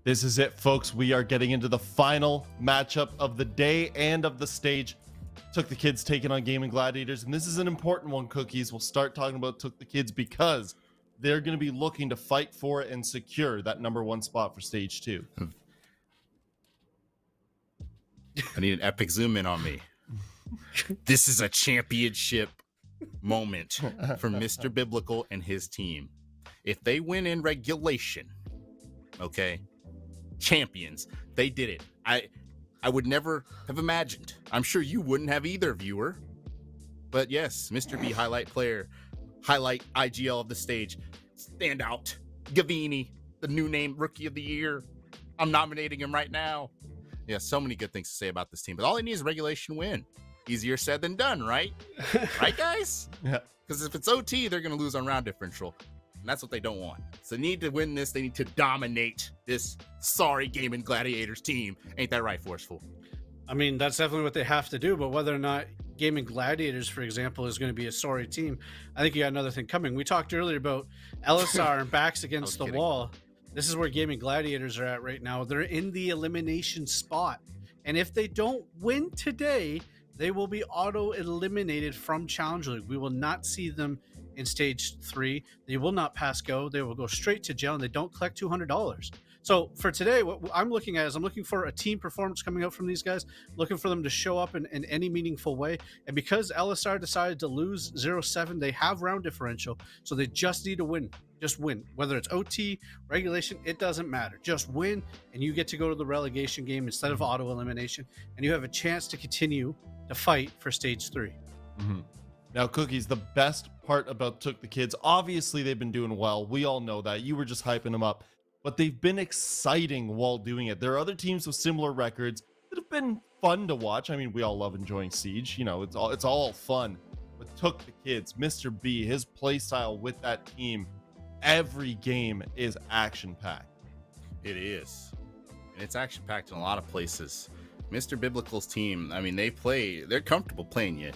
This is it, folks. We are getting into the final matchup of the day and of the stage. TookTheKids taking on Gaimin Gladiators, and this is an important one, Cookies. We'll start talking about TookTheKids because they're going to be looking to fight for it and secure that #1 spot for stage 2. I need an epic zoom in on me. This is a championship moment for Mr. Biblical and his team. If they win in regulation, okay, champions, they did it. I would never have imagined. I'm sure you wouldn't have either, viewer. But yes, Mr. B, highlight player, highlight IGL of the stage, standout, Gavini, the new name Rookie of the Year. I'm nominating him right now. Yeah, so many good things to say about this team. But all they need is a regulation win. Easier said than done, right? Right, guys? Yeah. Because if it's OT, they're going to lose on round differential. And that's what they don't want. So they need to win this. They need to dominate this sorry Gaimin Gladiators team. Ain't that right, Forceful? I mean, that's definitely what they have to do. But whether or not Gaimin Gladiators, for example, is going to be a sorry team, I think you got another thing coming. We talked earlier about LSR and backs against the wall. This is where Gaimin Gladiators are at right now. They're in the elimination spot. And if they don't win today, they will be auto-eliminated from Challenge League. We will not see them in stage 3. They will not pass go. They will go straight to jail, and they don't collect $200. So for today, what I'm looking at is I'm looking for a team performance coming out from these guys, looking for them to show up in any meaningful way. And because LSR decided to lose 0-7, they have round differential, so they just need to win. Just win. Whether it's OT, regulation, it doesn't matter. Just win, and you get to go to the relegation game instead of auto-elimination, and you have a chance to continue to fight for stage 3. Mm-hmm. Now, Cookies, the best part about TookTheKids, obviously they've been doing well. We all know that. You were just hyping them up. But they've been exciting while doing it. There are other teams with similar records that have been fun to watch. I mean, we all love enjoying Siege. You know, it's all fun. But TookTheKids, Mr. B, his play style with that team, every game is action-packed. It is. And it's action-packed in a lot of places. Mr. Biblical's team, I mean, they're comfortable playing you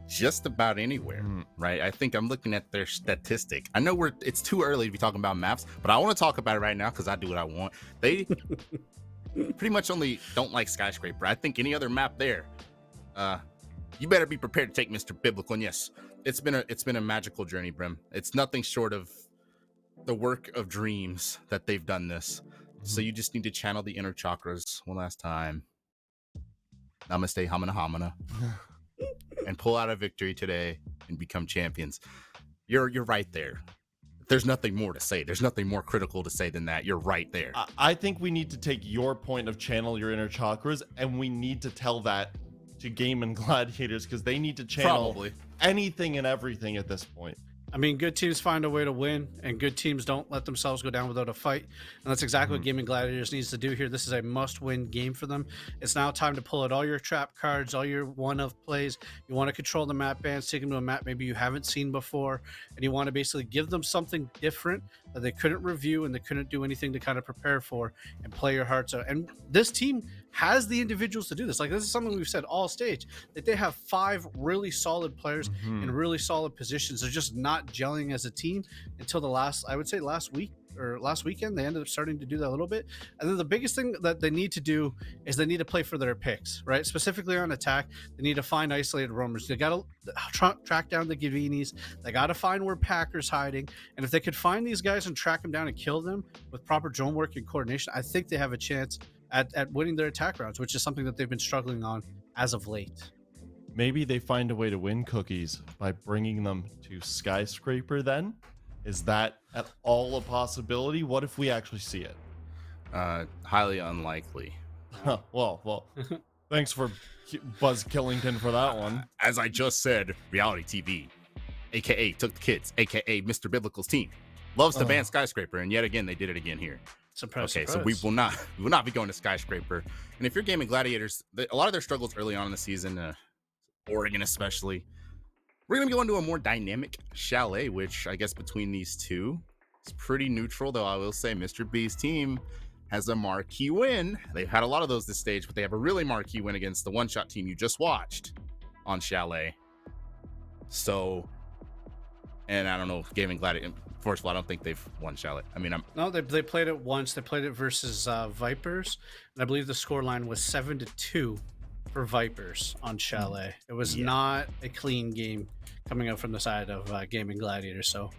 just about anywhere, right? I think I'm looking at their statistic. I know it's too early to be talking about maps, but I want to talk about it right now because I do what I want. They pretty much only don't like Skyscraper. I think any other map there, you better be prepared to take Mr. Biblical. And yes, it's been a magical journey, Brim. It's nothing short of the work of dreams that they've done this. So you just need to channel the inner chakras one last time. Namaste, hamana hamana. And pull out a victory today and become champions. You're right there. There's nothing more to say. There's nothing more critical to say than that. You're right there. I think we need to take your point of channel your inner chakras, and we need to tell that to Gaimin Gladiators because they need to channel anything and everything at this point. I mean, good teams find a way to win, and good teams don't let themselves go down without a fight. And that's exactly what Gaimin Gladiators needs to do here. This is a must-win game for them. It's now time to pull out all your trap cards, all your one-of plays. You want to control the map bans, take them to a map maybe you haven't seen before, and you want to basically give them something different that they couldn't review and they couldn't do anything to kind of prepare for and play your hearts out. And this team has the individuals to do this. Like, this is something we've said all stage, that they have 5 really solid players in really solid positions. They're just not gelling as a team until last week or last weekend. They ended up starting to do that a little bit. And then the biggest thing that they need to do is they need to play for their picks, right? Specifically on attack, they need to find isolated roamers. They got to track down the Gavinis. They got to find where Packer's hiding. And if they could find these guys and track them down and kill them with proper drone work and coordination, I think they have a chance at winning their attack rounds, which is something that they've been struggling on as of late. Maybe they find a way to win, Cookies, by bringing them to Skyscraper then? Is that at all a possibility? What if we actually see it? Highly unlikely. Well, thanks for Buzz Killington for that one. As I just said, reality TV, aka TookTheKids, aka Mr. Biblical's team, loves to ban Skyscraper, and yet again they did it again here. Surprise, okay, surprise. So we will not be going to Skyscraper. And if you're Gaimin Gladiators, a lot of their struggles early on in the season, Oregon especially, we're going to be going to a more dynamic Chalet, which I guess between these two is pretty neutral, though I will say Mr. B's team has a marquee win. They've had a lot of those this stage, but they have a really marquee win against the one-shot team you just watched on Chalet. So And I don't know if Gaimin Gladiators. First of all, I don't think they've won Chalet. I mean, No, they played it once. They played it versus Vipers, and I believe the scoreline was 7-2 for Vipers on Chalet. It was not a clean game coming out from the side of Gaimin Gladiators. So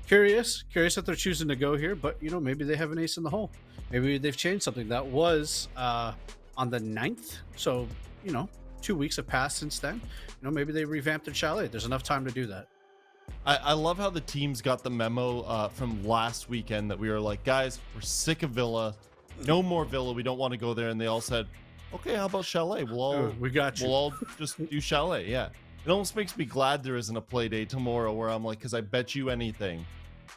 curious that they're choosing to go here, but maybe they have an ace in the hole. Maybe they've changed something. That was on the 9th, so 2 weeks have passed since then. Maybe they revamped their Chalet. There's enough time to do that. I love how the teams got the memo from last weekend that we were like, guys, we're sick of Villa. No more Villa. We don't want to go there. And they all said, okay, how about Chalet? We got you. We'll all just do Chalet. Yeah. It almost makes me glad there isn't a play day tomorrow where I'm like, because I bet you anything,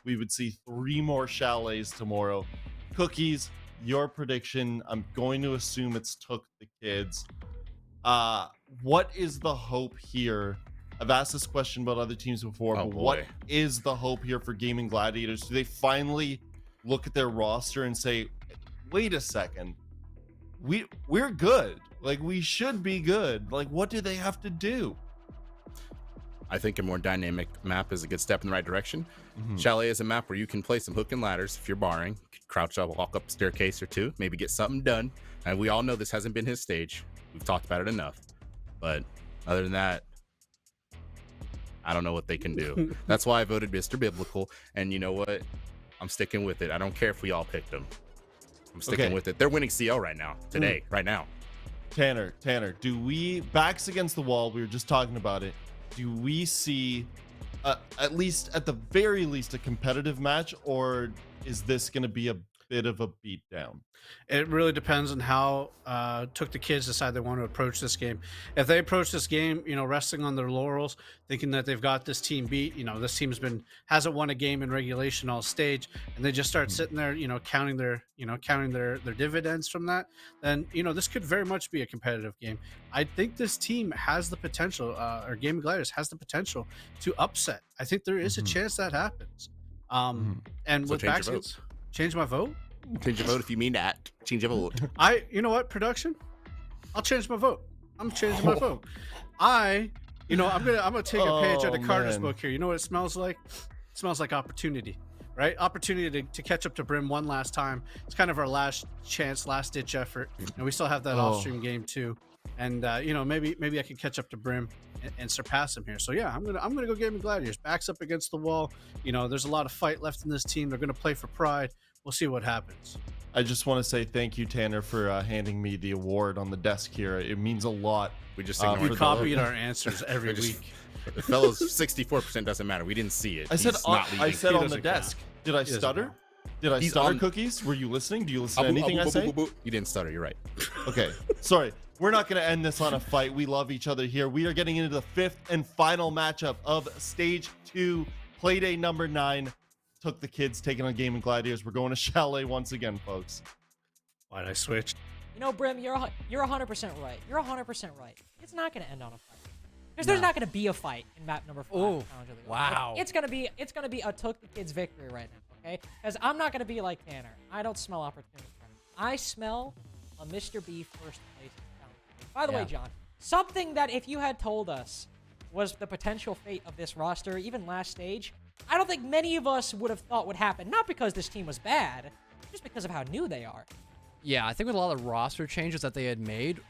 we would see 3 more Chalets tomorrow. Cookies, your prediction. I'm going to assume it's TookTheKids. What is the hope here? I've asked this question about other teams before, but what is the hope here for Gaimin Gladiators? Do they finally look at their roster and say, wait a second, we're good. Like, we should be good. Like, what do they have to do? I think a more dynamic map is a good step in the right direction. Chalet is a map where you can play some hook and ladders if you're barring. Crouch up, walk up a staircase or two, maybe get something done. And we all know this hasn't been his stage. We've talked about it enough. But other than that, I don't know what they can do. That's why I voted Mr. Biblical. And you know what? I'm sticking with it. I don't care if we all picked them. I'm sticking with it. They're winning CL right now, today, right now. Tanner, do we, backs against the wall, we were just talking about it, do we see at the very least a competitive match, or is this going to be a bit of a beatdown? It really depends on how TookTheKids decide they want to approach this game. If they approach this game, resting on their laurels, thinking that they've got this team beat, this team's hasn't won a game in regulation all stage, and they just start sitting there, counting their dividends from that, then this could very much be a competitive game. I think this team has the potential, or Gaimin Gladiators has the potential to upset. I think there is a chance that happens. And So with change your backseats, change my vote. Change your vote if you mean that. Change your vote. You know what, production? I'll change my vote. I'm changing my vote. I'm gonna take a page out of Carter's book here. You know what it smells like? It smells like opportunity, right? Opportunity to catch up to Brim one last time. It's kind of our last chance, last ditch effort, and we still have that off-stream game too. And maybe I can catch up to Brim and surpass him here. So yeah, I'm gonna go Gaimin Gladiators. Backs up against the wall. There's a lot of fight left in this team. They're gonna play for pride. We'll see what happens. I just want to say thank you, Tanner, for handing me the award on the desk here. It means a lot. We just You copied our answers every week. The fellows, 64% doesn't matter. We didn't see it. I said He on the doesn't desk. Did I stutter? count. Did I He's stutter, on- Cookies? Were you listening? Do you listen to anything I say? You didn't stutter. You're right. Okay, sorry. We're not going to end this on a fight. We love each other here. We are getting into the 5th and final matchup of Stage 2, Playday number 9. TookTheKids taking on Gaimin Gladiators. We're going to Chalet once again, folks. Why'd I switch? Brim, you're 100% right. You're 100% right. It's not going to end on a fight. Because there's not going to be a fight in map number 5. Oh, wow. It's going to be a TookTheKids victory right now, okay? Because I'm not going to be like Tanner. I don't smell opportunity. I smell a Mr. B first place. By the way, John, something that if you had told us was the potential fate of this roster, even last stage, I don't think many of us would have thought would happen. Not because this team was bad, just because of how new they are. Yeah, I think with a lot of roster changes that they had made,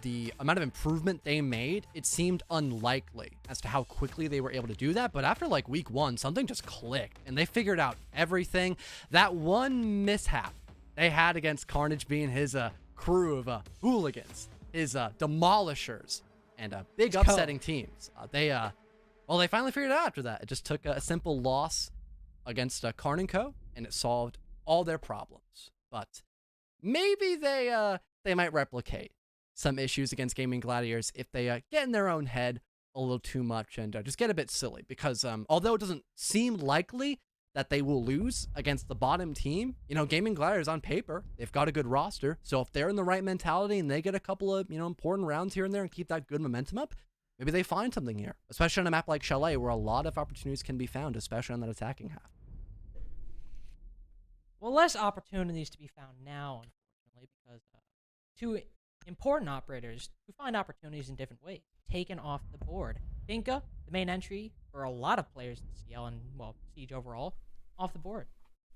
the amount of improvement they made, it seemed unlikely as to how quickly they were able to do that. But after like week 1, something just clicked and they figured out everything. That one mishap they had against Carnage being his crew of hooligans, his demolishers, and big upsetting teams. They finally figured it out after that. It just took a simple loss against Karn & Co. and it solved all their problems. But maybe they might replicate some issues against Gaimin Gladiators if they get in their own head a little too much and just get a bit silly. Because although it doesn't seem likely that they will lose against the bottom team, Gaimin Gladiators on paper, they've got a good roster. So if they're in the right mentality and they get a couple of important rounds here and there and keep that good momentum up, maybe they find something here, especially on a map like Chalet where a lot of opportunities can be found, especially on that attacking half. Well, less opportunities to be found now, unfortunately, because two important operators who find opportunities in different ways taken off the board. Dinka, the main entry for a lot of players in CL and, well, Siege overall, off the board.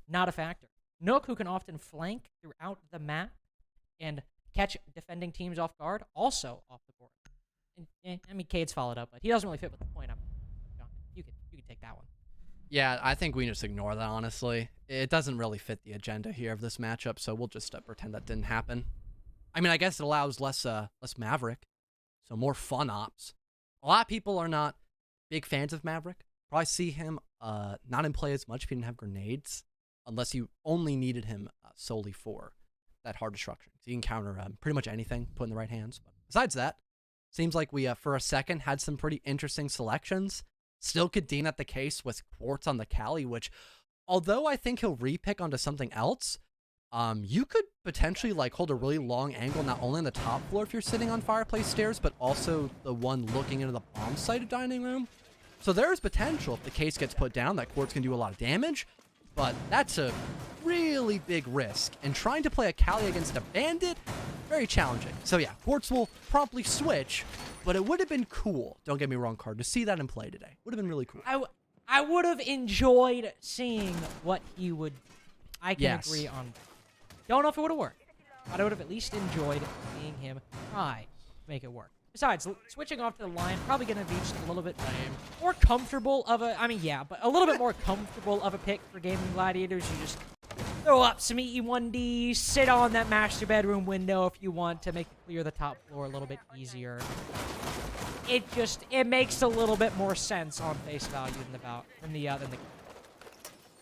Not a factor. Nook, who can often flank throughout the map and catch defending teams off guard, also off the board. And, I mean, Cade's followed up, but he doesn't really fit with the point. You can take that one. Yeah, I think we just ignore that, honestly. It doesn't really fit the agenda here of this matchup, so we'll just pretend that didn't happen. I mean, I guess it allows less Maverick, so more fun ops. A lot of people are not big fans of Maverick. Probably see him not in play as much if he didn't have grenades, unless you only needed him solely for that hard destruction. So you can counter pretty much anything put in the right hands. But besides that, seems like we, for a second, had some pretty interesting selections. Still could deem that the case with Quartz on the Chalet, which, although I think he'll repick onto something else, you could potentially like hold a really long angle, not only on the top floor if you're sitting on fireplace stairs, but also the one looking into the bomb site of dining room. So there's potential if the case gets put down that Quartz can do a lot of damage, but that's a really big risk. And trying to play a Chalet against a bandit, very challenging. So yeah, Quartz will promptly switch, but it would have been cool, don't get me wrong, Card, to see that in play today. Would have been really cool. I would have enjoyed seeing what he would. I can agree on that. Don't know if it would have worked, but I would have at least enjoyed seeing him try to make it work. Besides, switching off to the line, probably going to be just a little bit more comfortable of a, but a little bit more comfortable of a pick for Gaimin Gladiators. You just throw up some E1D, sit on that master bedroom window if you want to make it clear the top floor a little bit easier. It makes a little bit more sense on face value than the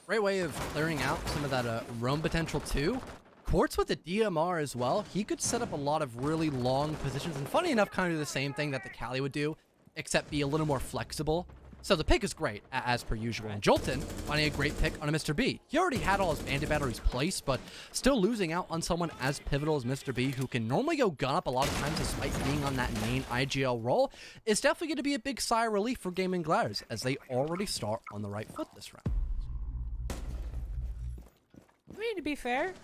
Great way of clearing out some of that roam potential too. Quartz with the DMR as well, he could set up a lot of really long positions, and funny enough, kind of do the same thing that the Chalet would do, except be a little more flexible. So the pick is great, as per usual. And Jolton finding a great pick on a Mr. B. He already had all his bandit batteries placed, but still losing out on someone as pivotal as Mr. B, who can normally go gun up a lot of times despite being on that main IGL role, is definitely going to be a big sigh of relief for Gaimin Gladiators, as they already start on the right foot this round. I mean, to be fair,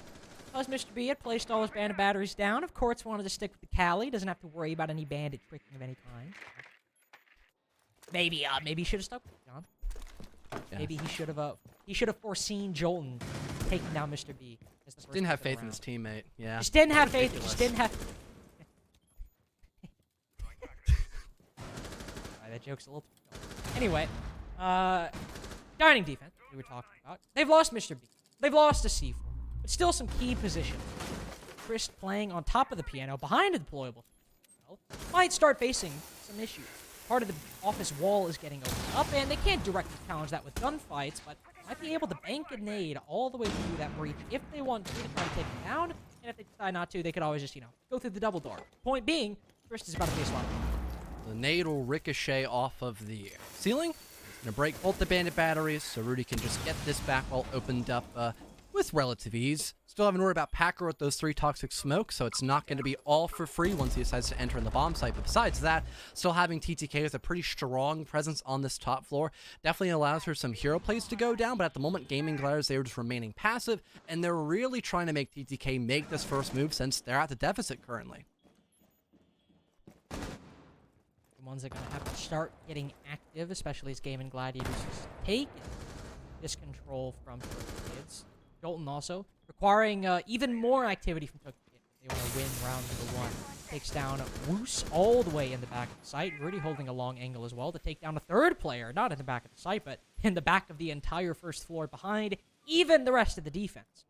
because Mr. B had placed all his bandit batteries down, of course wanted to stick with the Chalet, doesn't have to worry about any bandit tricking of any kind. Maybe he should have stuck with it, John. Yeah. Maybe he should have foreseen Jolton taking down Mr. B. As the first didn't have faith in his teammate. Yeah. Just didn't have faith. Just didn't have. That joke's a little. Anyway, dining defense we were talking about. They've lost Mr. B. They've lost a C4, but still some key positions. Chris playing on top of the piano behind a deployable might start facing some issues. Part of the office wall is getting opened up, and they can't directly challenge that with gunfights, but might be able to bank a nade all the way through that breach if they want to try to take it down, and if they decide not to, they could always just, go through the double door. Point being, Chris is about to face a lot. The nade will ricochet off of the ceiling. Gonna break both the bandit batteries, so Rudy can just get this back wall opened up with relative ease. Still haven't worried about Packer with those 3 toxic smokes, so it's not going to be all for free once he decides to enter in the bomb site. But besides that, still having TTK with a pretty strong presence on this top floor definitely allows for some hero plays to go down, but at the moment, Gaimin Gladiators, they are just remaining passive, and they're really trying to make TTK make this first move since they're at the deficit currently. The ones that are going to have to start getting active, especially as Gaimin Gladiators take this control from TookTheKids. Jolton also requiring even more activity from TookTheKids. They want to win round number 1. Takes down Woos all the way in the back of the site. Rudy holding a long angle as well to take down a third player, not in the back of the site, but in the back of the entire first floor behind even the rest of the defense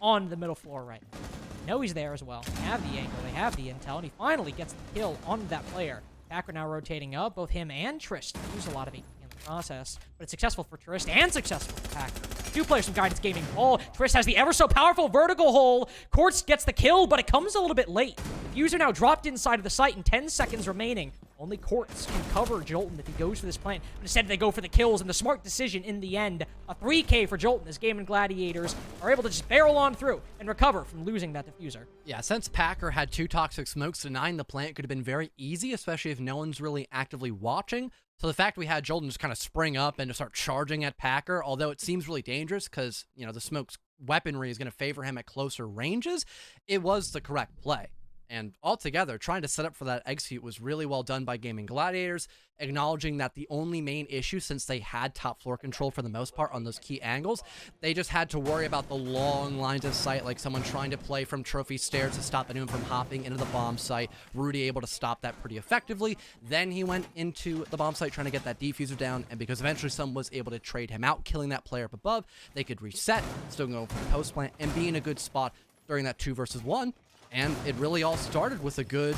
on the middle floor right now. They know he's there as well. They have the angle, they have the intel, and he finally gets the kill on that player. Packer now rotating up, both him and Trist lose a lot of AP in the process, but it's successful for Trist and successful for Packer. 2 players from Guidance Gaming Ball. Trist has the ever so powerful vertical hole. Quartz gets the kill, but it comes a little bit late. The Fuser now dropped inside of the site and 10 seconds remaining. Only Quartz can cover Jolton if he goes for this plant. But instead, they go for the kills, and the smart decision in the end, a 3K for Jolton as Gaimin Gladiators are able to just barrel on through and recover from losing that diffuser. Yeah, since Packer had 2 toxic smokes, denying the plant could have been very easy, especially if no one's really actively watching. So the fact we had Jolton just kind of spring up and to start charging at Packer, although it seems really dangerous because, the smoke's weaponry is going to favor him at closer ranges, it was the correct play. And altogether, trying to set up for that execute was really well done by Gaimin Gladiators, acknowledging that the only main issue, since they had top floor control for the most part on those key angles, they just had to worry about the long lines of sight, like someone trying to play from trophy stairs to stop anyone from hopping into the bomb site. Rudy able to stop that pretty effectively. Then he went into the bomb site trying to get that defuser down, and because eventually someone was able to trade him out, killing that player up above, they could reset, still go for the post plant, and be in a good spot during that 2 versus 1. And it really all started with a good,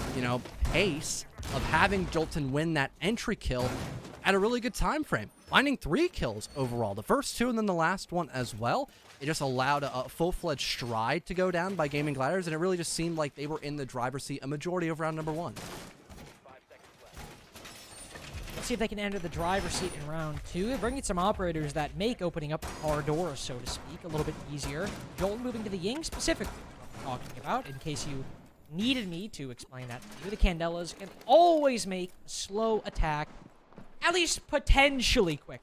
pace of having Jolton win that entry kill at a really good time frame. Finding 3 kills overall. The first 2 and then the last one as well. It just allowed a full-fledged stride to go down by Gaimin Gladiators, and it really just seemed like they were in the driver's seat a majority of round number 1. Let's see if they can enter the driver's seat in round 2. They're bringing some operators that make opening up the car door, so to speak, a little bit easier. Jolton moving to the Ying specifically. Talking about, in case you needed me to explain that to you, the Candelas can always make a slow attack at least potentially quick.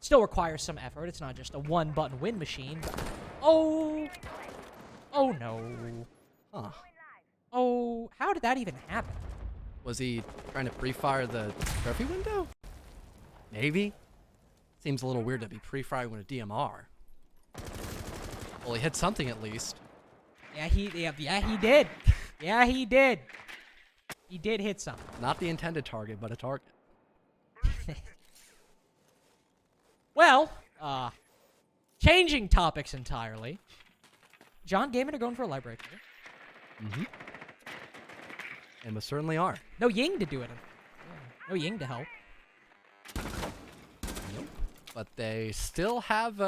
Still requires some effort. It's not just a one-button win machine. Oh no. Huh. Oh, how did that even happen? Was he trying to pre-fire the trophy window? Maybe. Seems a little weird to be pre-firing with a DMR. Well, he hit something at least. Yeah, he did. Yeah, he did. He did hit something. Not the intended target, but a target. Well, changing topics entirely. John Gaimin are going for a light break here. Mm-hmm. And most certainly are. No Ying to do it. No Ying to help. Nope. But they still have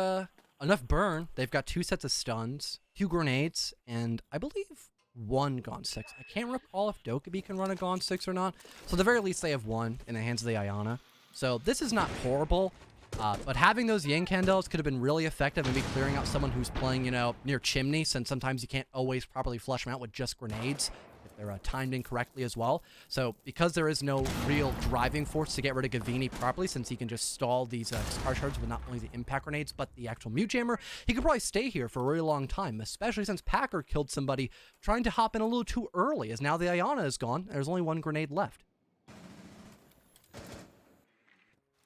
enough burn. They've got 2 sets of stuns, 2 grenades, and I believe 1 Gone 6. I can't recall if Dokkaebi can run a Gone 6 or not. So at the very least, they have 1 in the hands of the Ayana. So this is not horrible. But having those Yang Candles could have been really effective, maybe clearing out someone who's playing, near Chimney, since sometimes you can't always properly flush them out with just grenades if they're timed incorrectly as well. So because there is no real driving force to get rid of Gavini properly, since he can just stall these car shards with not only the impact grenades, but the actual mute jammer, he could probably stay here for a really long time, especially since Packer killed somebody trying to hop in a little too early, as now the Ayana is gone, and there's only 1 grenade left.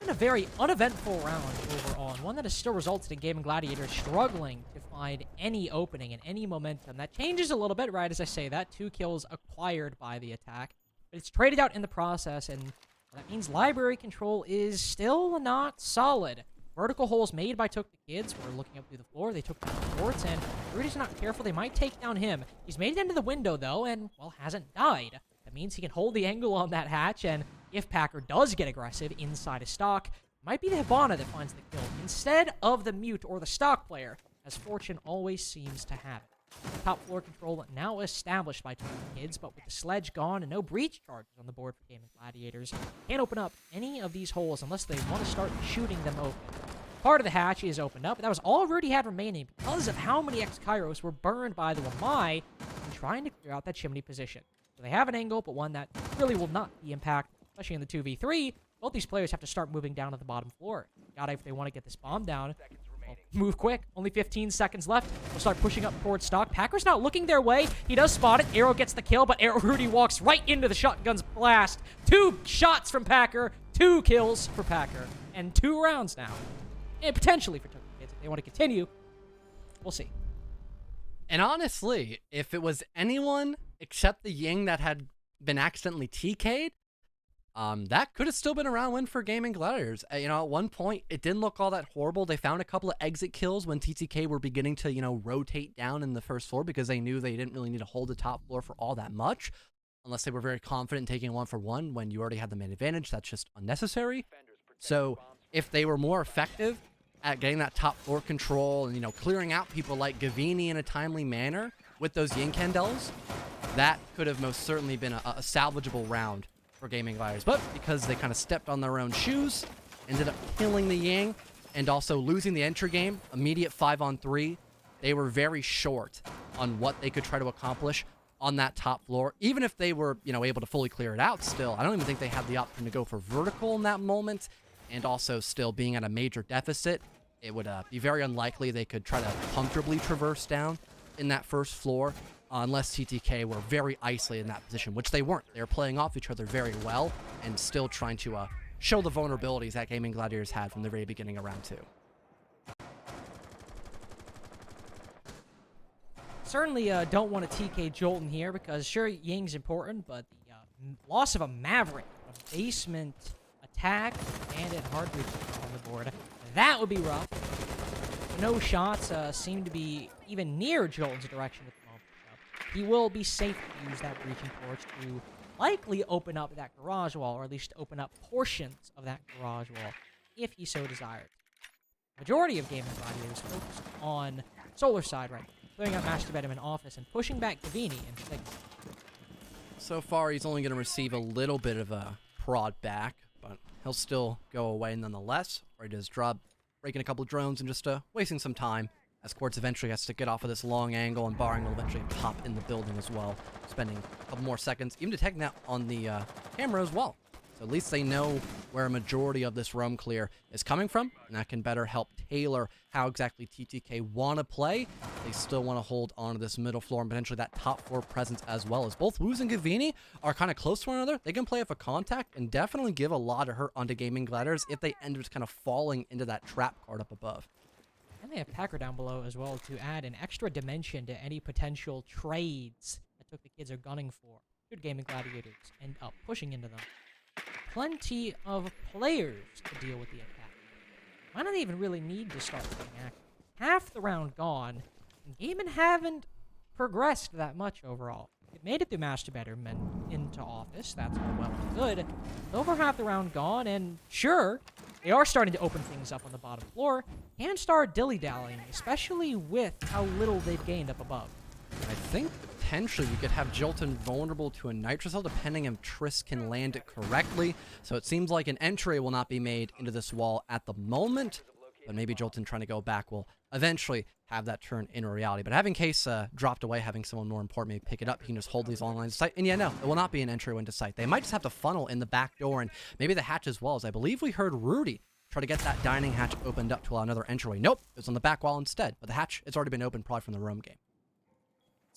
Been a very uneventful round overall, and one that has still resulted in Gaimin Gladiators struggling to find any opening and any momentum. That changes a little bit, right, as I say that. 2 kills acquired by the attack, but it's traded out in the process, and that means library control is still not solid. Vertical holes made by TookTheKids. We're looking up through the floor. They took down the forts, and if Rudy's not careful, they might take down him. He's made it into the window, though, and, well, hasn't died. That means he can hold the angle on that hatch, and if Packer does get aggressive inside a stock, it might be the Hibana that finds the kill instead of the mute or the stock player, as fortune always seems to have it. Top floor control now established by TookTheKids, but with the sledge gone and no breach charges on the board for Gaimin Gladiators, can't open up any of these holes unless they want to start shooting them open. Part of the hatch is opened up, but that was all Rudy had remaining because of how many X-Kairos were burned by the Wamai in trying to clear out that chimney position. So they have an angle, but one that really will not be impact, especially in the 2v3. Both these players have to start moving down to the bottom floor. Gotta, if they want to get this bomb down, well, move quick. Only 15 seconds left. We'll start pushing up towards stock. Packer's not looking their way. He does spot it. Arrow gets the kill, but Rudy walks right into the shotgun's blast. 2 shots from Packer, 2 kills for Packer, and 2 rounds now. And potentially for TookTheKids if they want to continue. We'll see. And honestly, if it was anyone except the Ying that had been accidentally TK'd, that could have still been a round win for Gaimin Gladiators. At one point, it didn't look all that horrible. They found a couple of exit kills when TTK were beginning to, rotate down in the first floor because they knew they didn't really need to hold the top floor for all that much, unless they were very confident in taking 1 for 1 when you already had the main advantage. That's just unnecessary. So if they were more effective at getting that top floor control and, clearing out people like Gavini in a timely manner with those Ying Candles, that could have most certainly been a salvageable round for Gaimin Gladiators. But because they kind of stepped on their own shoes, ended up killing the Ying, and also losing the entry game, immediate 5-on-3, they were very short on what they could try to accomplish on that top floor. Even if they were, able to fully clear it out still, I don't even think they had the option to go for vertical in that moment. And also still being at a major deficit, it would be very unlikely they could try to comfortably traverse down in that first floor unless TTK were very isolated in that position, which they weren't. They were playing off each other very well and still trying to show the vulnerabilities that Gaimin Gladiators had from the very beginning of round 2. Certainly don't want to TK Jolton here because sure, Ying's important, but the loss of a Maverick, a basement attack, and it hard reach on the board, that would be rough. No shots seem to be even near Jolton's direction at the moment. So he will be safe to use that breaching torch to likely open up that garage wall, or at least open up portions of that garage wall, if he so desired. Majority of Gaimin Gladiators focused on Solar side right now, clearing out Master Bedroom in office and pushing back Gavini and Sigma. So far, he's only going to receive a little bit of a prod back, but he'll still go away nonetheless, or he does drop, breaking a couple of drones and just wasting some time, as Quartz eventually has to get off of this long angle, and Barring will eventually pop in the building as well, spending a couple more seconds, even detecting that on the camera as well. So at least they know where a majority of this roam clear is coming from, and that can better help tailor how exactly TTK want to play. They still want to hold on to this middle floor and potentially that top floor presence as well, as both Woos and Gavini are kind of close to one another. They can play off a contact and definitely give a lot of hurt onto Gaimin Gladiators if they end up just kind of falling into that trap card up above. And they have Packer down below as well to add an extra dimension to any potential trades that TookTheKids are gunning for. Should Gaimin Gladiators end up pushing into them. Plenty of players to deal with the attack. Might not even really need to start getting active. Half the round gone, and Gaimin haven't progressed that much overall. It made it through Master Bedroom and into office. That's all well and good. Over half the round gone, and sure, they are starting to open things up on the bottom floor and start dilly-dallying, especially with how little they've gained up above. I think potentially we could have Jolton vulnerable to a Nitrocell depending if Triss can land it correctly. So it seems like an entry will not be made into this wall at the moment, but maybe Jolton trying to go back will eventually have that turn into reality. But having Case dropped away, having someone more important maybe pick it up, he can just hold these long lines of sight. And yeah, no, it will not be an entry into sight. They might just have to funnel in the back door and maybe the hatch as well, as I believe we heard Rudy try to get that dining hatch opened up to allow another entryway. Nope, it was on the back wall instead, but the hatch, it's already been opened probably from the roam game.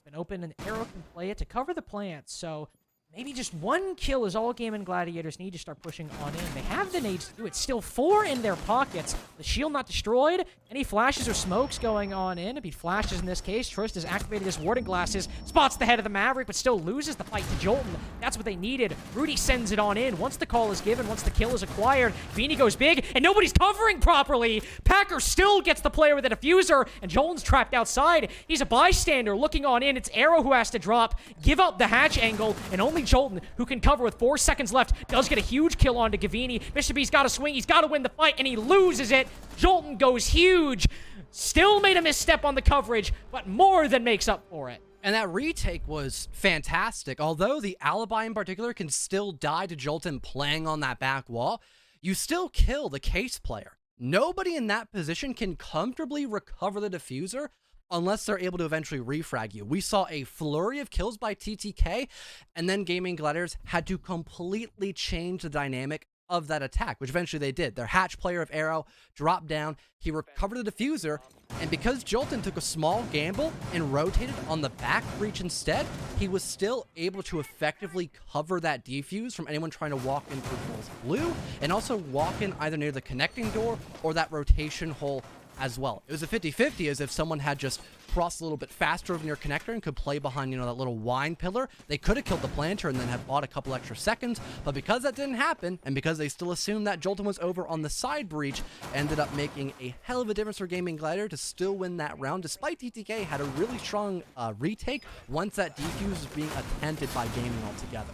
Been open, and Arrow can play it to cover the plants, so maybe just one kill is all Gaimin Gladiators need to start pushing on in. They have the nades to do it. Still 4 in their pockets. The shield not destroyed. Any flashes or smokes going on in? If he flashes in this case, Trist has activated his warding glasses, spots the head of the Maverick, but still loses the fight to Jolton. That's what they needed. Rudy sends it on in. Once the call is given, once the kill is acquired, Beanie goes big, and nobody's covering properly. Packer still gets the player with a diffuser, and Jolton's trapped outside. He's a bystander looking on in. It's Arrow who has to drop, give up the hatch angle, and only Jolton, who can cover with 4 seconds left, does get a huge kill onto Gavini. Mr. B's got to swing. He's got to win the fight, and he loses it. Jolton goes huge. Still made a misstep on the coverage, but more than makes up for it. And that retake was fantastic. Although the alibi in particular can still die to Jolton playing on that back wall, you still kill the Case player. Nobody in that position can comfortably recover the diffuser unless they're able to eventually refrag you. We saw a flurry of kills by TTK, and then Gaimin Gladiators had to completely change the dynamic of that attack, which eventually they did. Their hatch player of Arrow dropped down, he recovered the diffuser, and because Jolton took a small gamble and rotated on the back breach instead, he was still able to effectively cover that defuse from anyone trying to walk in through blue, and also walk in either near the connecting door or that rotation hole as well. It was a 50-50, as if someone had just crossed a little bit faster over near connector and could play behind, you know, that little wine pillar. They could have killed the planter and then have bought a couple extra seconds, but because that didn't happen, and because they still assumed that Jolton was over on the side breach, ended up making a hell of a difference for Gaimin Gladiator to still win that round, despite TTK had a really strong retake once that defuse was being attempted by Gaming altogether.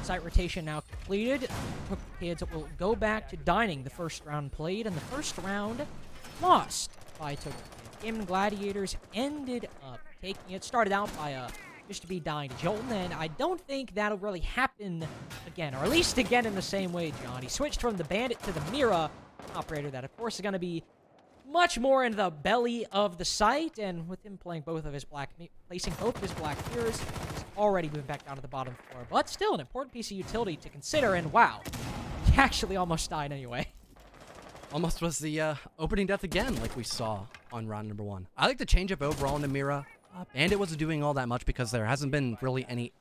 Site rotation now completed. TookTheKids will go back to dining. The first round played, and the first round lost by TookTheKids. Gaimin Gladiators ended up taking it. Started out by Mr. B dying to Jolton, and I don't think that'll really happen again, or at least again in the same way, John. He switched from the Bandit to the Mira operator. That, of course, is going to be much more in the belly of the site, and with him playing placing both of his black mirrors, he's already moving back down to the bottom floor. But still an important piece of utility to consider, and wow, he actually almost died anyway. Almost was the opening death again, like we saw on round number 1. I like the change up overall in the Mira. Bandit wasn't doing all that much because there hasn't been really any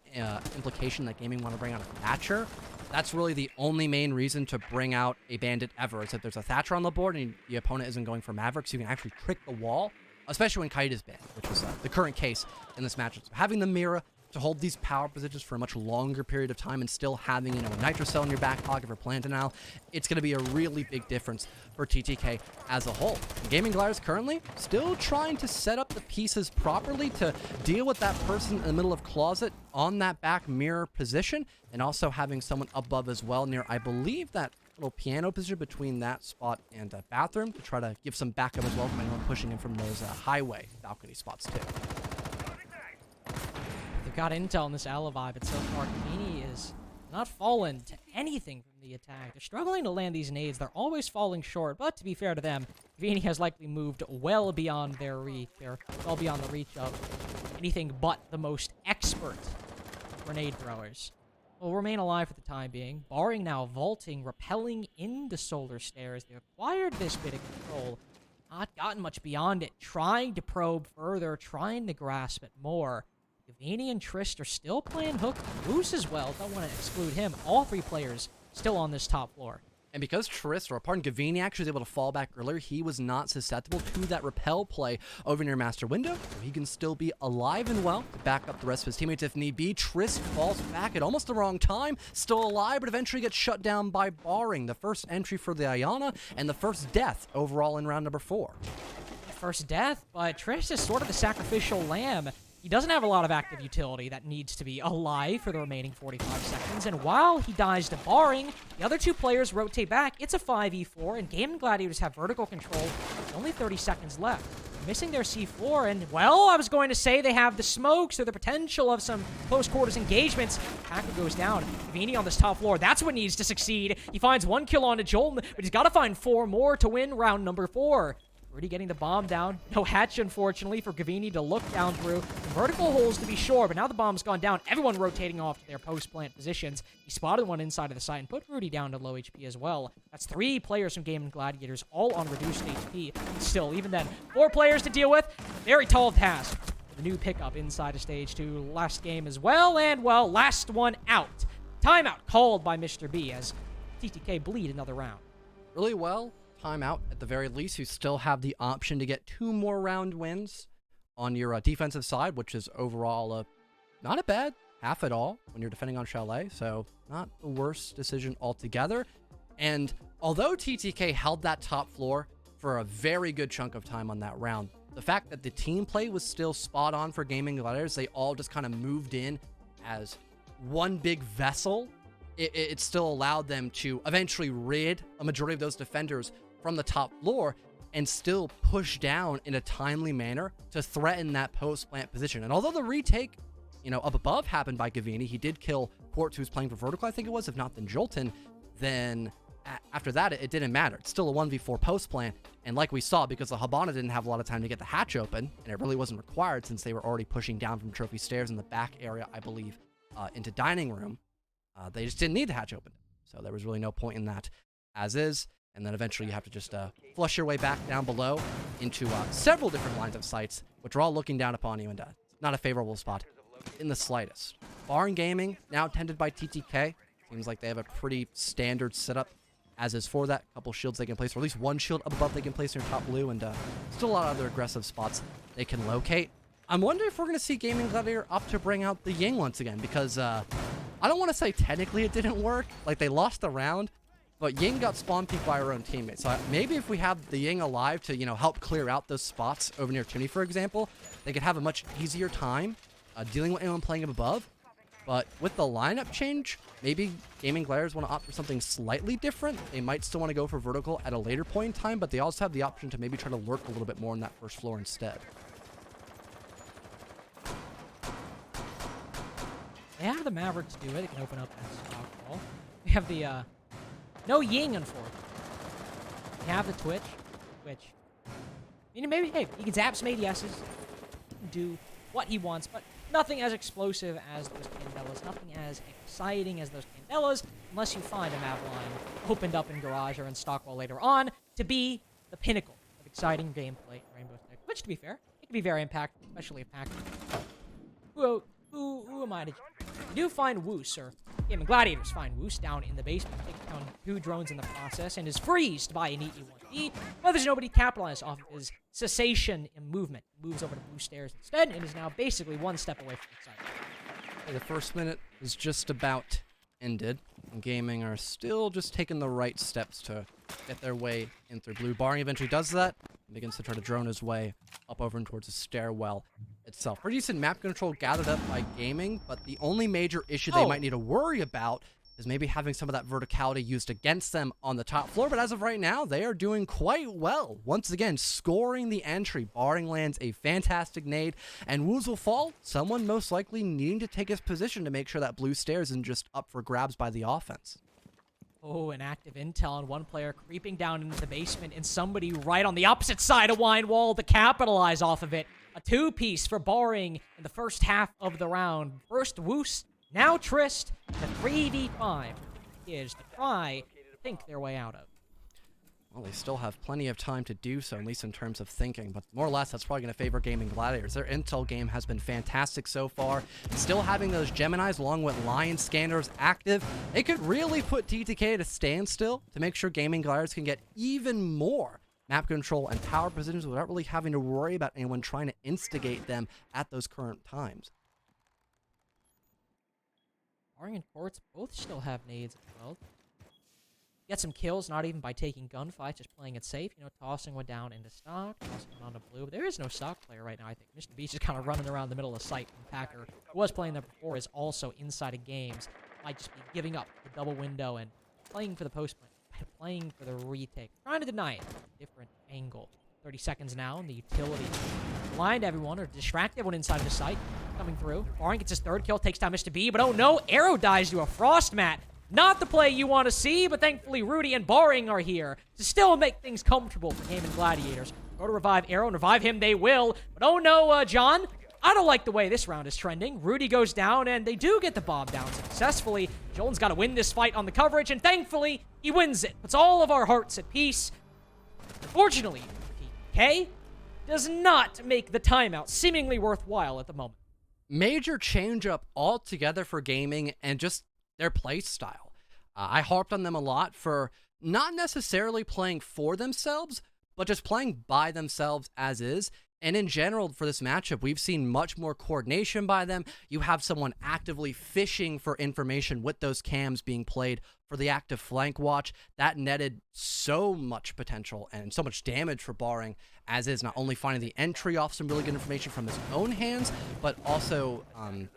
implication that Gaming want to bring out a Thatcher. That's really the only main reason to bring out a Bandit ever, is that there's a Thatcher on the board and the opponent isn't going for Maverick, so you can actually trick the wall, especially when Kite is banned, which is the current case in this matchup. So having the Mira to hold these power positions for a much longer period of time and still having, a Nitro Cell in your back pocket for plant denial, it's going to be a really big difference for TTK as a whole. And Gaimin Gladiators currently still trying to set up the pieces properly to deal with that person in the middle of closet on that back mirror position, and also having someone above as well near, I believe, that little piano position between that spot and bathroom to try to give some backup as well from anyone pushing in from those highway balcony spots too. They've got intel on this alibi, but so far Gaimin is not fallen to anything from the attack. They're struggling to land these nades. They're always falling short, but to be fair to them, Gaimin has likely moved well beyond their reach. They're well beyond the reach of anything but the most expert grenade throwers. Will remain alive for the time being. Barring now vaulting, rappelling into Solar Stairs. They acquired this bit of control. Not gotten much beyond it. Trying to probe further, trying to grasp it more. Gaimin and Trist are still playing hook. Moose as well. Don't want to exclude him. All 3 players still on this top floor. And because Trist, or pardon, Gaimin actually was able to fall back earlier, he was not susceptible to that rappel play over near Master Window, so he can still be alive and well to back up the rest of his teammates if need be. Trist falls back at almost the wrong time, still alive, but eventually gets shut down by Barring, the first entry for the Ayana, and the first death overall in round number 4. First death, but Trist is sort of the sacrificial lamb. He doesn't have a lot of active utility that needs to be alive for the remaining 45 seconds, and while he dies to Barring, the other 2 players rotate back. It's a 5v4, and Gaimin Gladiators have vertical control with only 30 seconds left. Missing their C4, and, well, I was going to say they have the smokes or the potential of some close quarters engagements. Packer goes down. Gaimin on this top floor, that's what needs to succeed. He finds 1 kill onto Jolton, but he's got to find 4 more to win round number 4. Already getting the bomb down. No hatch, unfortunately, for Gaimin to look down through. The vertical holes, to be sure, but now the bomb's gone down. Everyone rotating off to their post-plant positions. He spotted one inside of the site and put Rudy down to low HP as well. That's 3 players from Gaimin Gladiators, all on reduced HP. Still, even then, 4 players to deal with. A very tall task. The new pickup inside of Stage 2. Last game as well, and, well, last one out. Timeout called by Mr. B as TTK bleed another round. Really well. Timeout at the very least. You still have the option to get 2 more round wins on your defensive side, which is overall not a bad half at all when you're defending on Chalet, so not the worst decision altogether. And although TTK held that top floor for a very good chunk of time on that round, the fact that the team play was still spot on for Gaimin Gladiators, they all just kind of moved in as one big vessel. It still allowed them to eventually rid a majority of those defenders from the top floor and still push down in a timely manner to threaten that post-plant position. And although the retake, up above happened by Gaimin, he did kill Quartz, who was playing for vertical, I think it was, if not then Jolton, then after that, it didn't matter. It's still a 1v4 post-plant, and like we saw, because the Habana didn't have a lot of time to get the hatch open, and it really wasn't required since they were already pushing down from Trophy Stairs in the back area, I believe, into Dining Room, they just didn't need the hatch open. So there was really no point in that as is. And then eventually you have to just flush your way back down below into several different lines of sights, which are all looking down upon you, and not a favorable spot in the slightest. Barring Gaming, now tended by TTK. Seems like they have a pretty standard setup as is for that. A couple shields they can place, or at least 1 shield up above they can place in your top blue, and still a lot of other aggressive spots they can locate. I'm wondering if we're going to see Gaimin Gladiator up to bring out the Ying once again, because I don't want to say technically it didn't work. Like, they lost the round, but Ying got spawn peeked by our own teammates. So maybe if we have the Ying alive to, help clear out those spots over near Tuni, for example, they could have a much easier time dealing with anyone playing up above. But with the lineup change, maybe Gaimin Gladiators want to opt for something slightly different. They might still want to go for vertical at a later point in time, but they also have the option to maybe try to lurk a little bit more on that first floor instead. They have the Maverick to do it. They can open up that stock wall. We have the, no Ying, unfortunately. We have the Twitch, which, maybe, hey, he can zap some ADSs, do what he wants, but nothing as explosive as those Candelas, nothing as exciting as those Candelas, unless you find a map line opened up in Garage or in Stockwell later on to be the pinnacle of exciting gameplay in Rainbow Six, which, to be fair, it can be very impactful, especially if packed. Who am I to judge? You do find Woos, or Gaimin Gladiators find Woos down in the basement, take down 2 drones in the process, and is freezed by an E1B, but there's nobody capitalized off of his cessation in movement. He moves over to blue stairs instead, and is now basically 1 step away from the site. The first minute is just about ended, and Gaming are still just taking the right steps to get their way in through blue. Barring eventually does that and begins to try to drone his way up over and towards the stairwell itself. Pretty decent map control gathered up by Gaming, but the only major issue they might need to worry about is maybe having some of that verticality used against them on the top floor. But as of right now, they are doing quite well. Once again, scoring the entry. Barring lands a fantastic nade, and Woos will fall. Someone most likely needing to take his position to make sure that blue stairs isn't just up for grabs by the offense. Oh, an active intel on one player creeping down into the basement, and somebody right on the opposite side of Wine Wall to capitalize off of it. A 2-piece for Barring in the first half of the round. First Woos, now Trist, the 3v5 is to try to think their way out of. Well, they still have plenty of time to do so, at least in terms of thinking, but more or less that's probably going to favor Gaimin Gladiators. Their intel game has been fantastic so far. Still having those Geminis along with Lion Scanners active, they could really put TTK at a standstill to make sure Gaimin Gladiators can get even more map control and power positions without really having to worry about anyone trying to instigate them at those current times. Barring and Courts both still have nades as well. Get some kills, not even by taking gunfights, just playing it safe. You know, tossing one down into stock, tossing one onto blue. But there is no stock player right now, I think. Mr. Beast is kind of running around the middle of the site. And Packer, who was playing there before, is also inside of games. Might just be giving up the double window and playing for the post-play, playing for the retake. Trying to deny it. Different angle. 30 seconds now, and the utility blind everyone or distract everyone inside of the site. Coming through. Barring gets his 3rd kill, takes down Mr. B, but oh no, Arrow dies to a frost mat. Not the play you want to see, but thankfully Rudy and Barring are here to still make things comfortable for Gaimin Gladiators. Go to revive Arrow, and revive him they will, but oh no, John, I don't like the way this round is trending. Rudy goes down, and they do get the bomb down successfully. Jolen's got to win this fight on the coverage, and thankfully, he wins it. Puts all of our hearts at peace. Unfortunately, TK does not make the timeout seemingly worthwhile at the moment. Major change up altogether for Gaming and just their play style. I harped on them a lot for not necessarily playing for themselves, but just playing by themselves as is. And in general, for this matchup, we've seen much more coordination by them. You have someone actively fishing for information with those cams being played for the active flank watch. That netted so much potential and so much damage for Barring, as is not only finding the entry off some really good information from his own hands, but also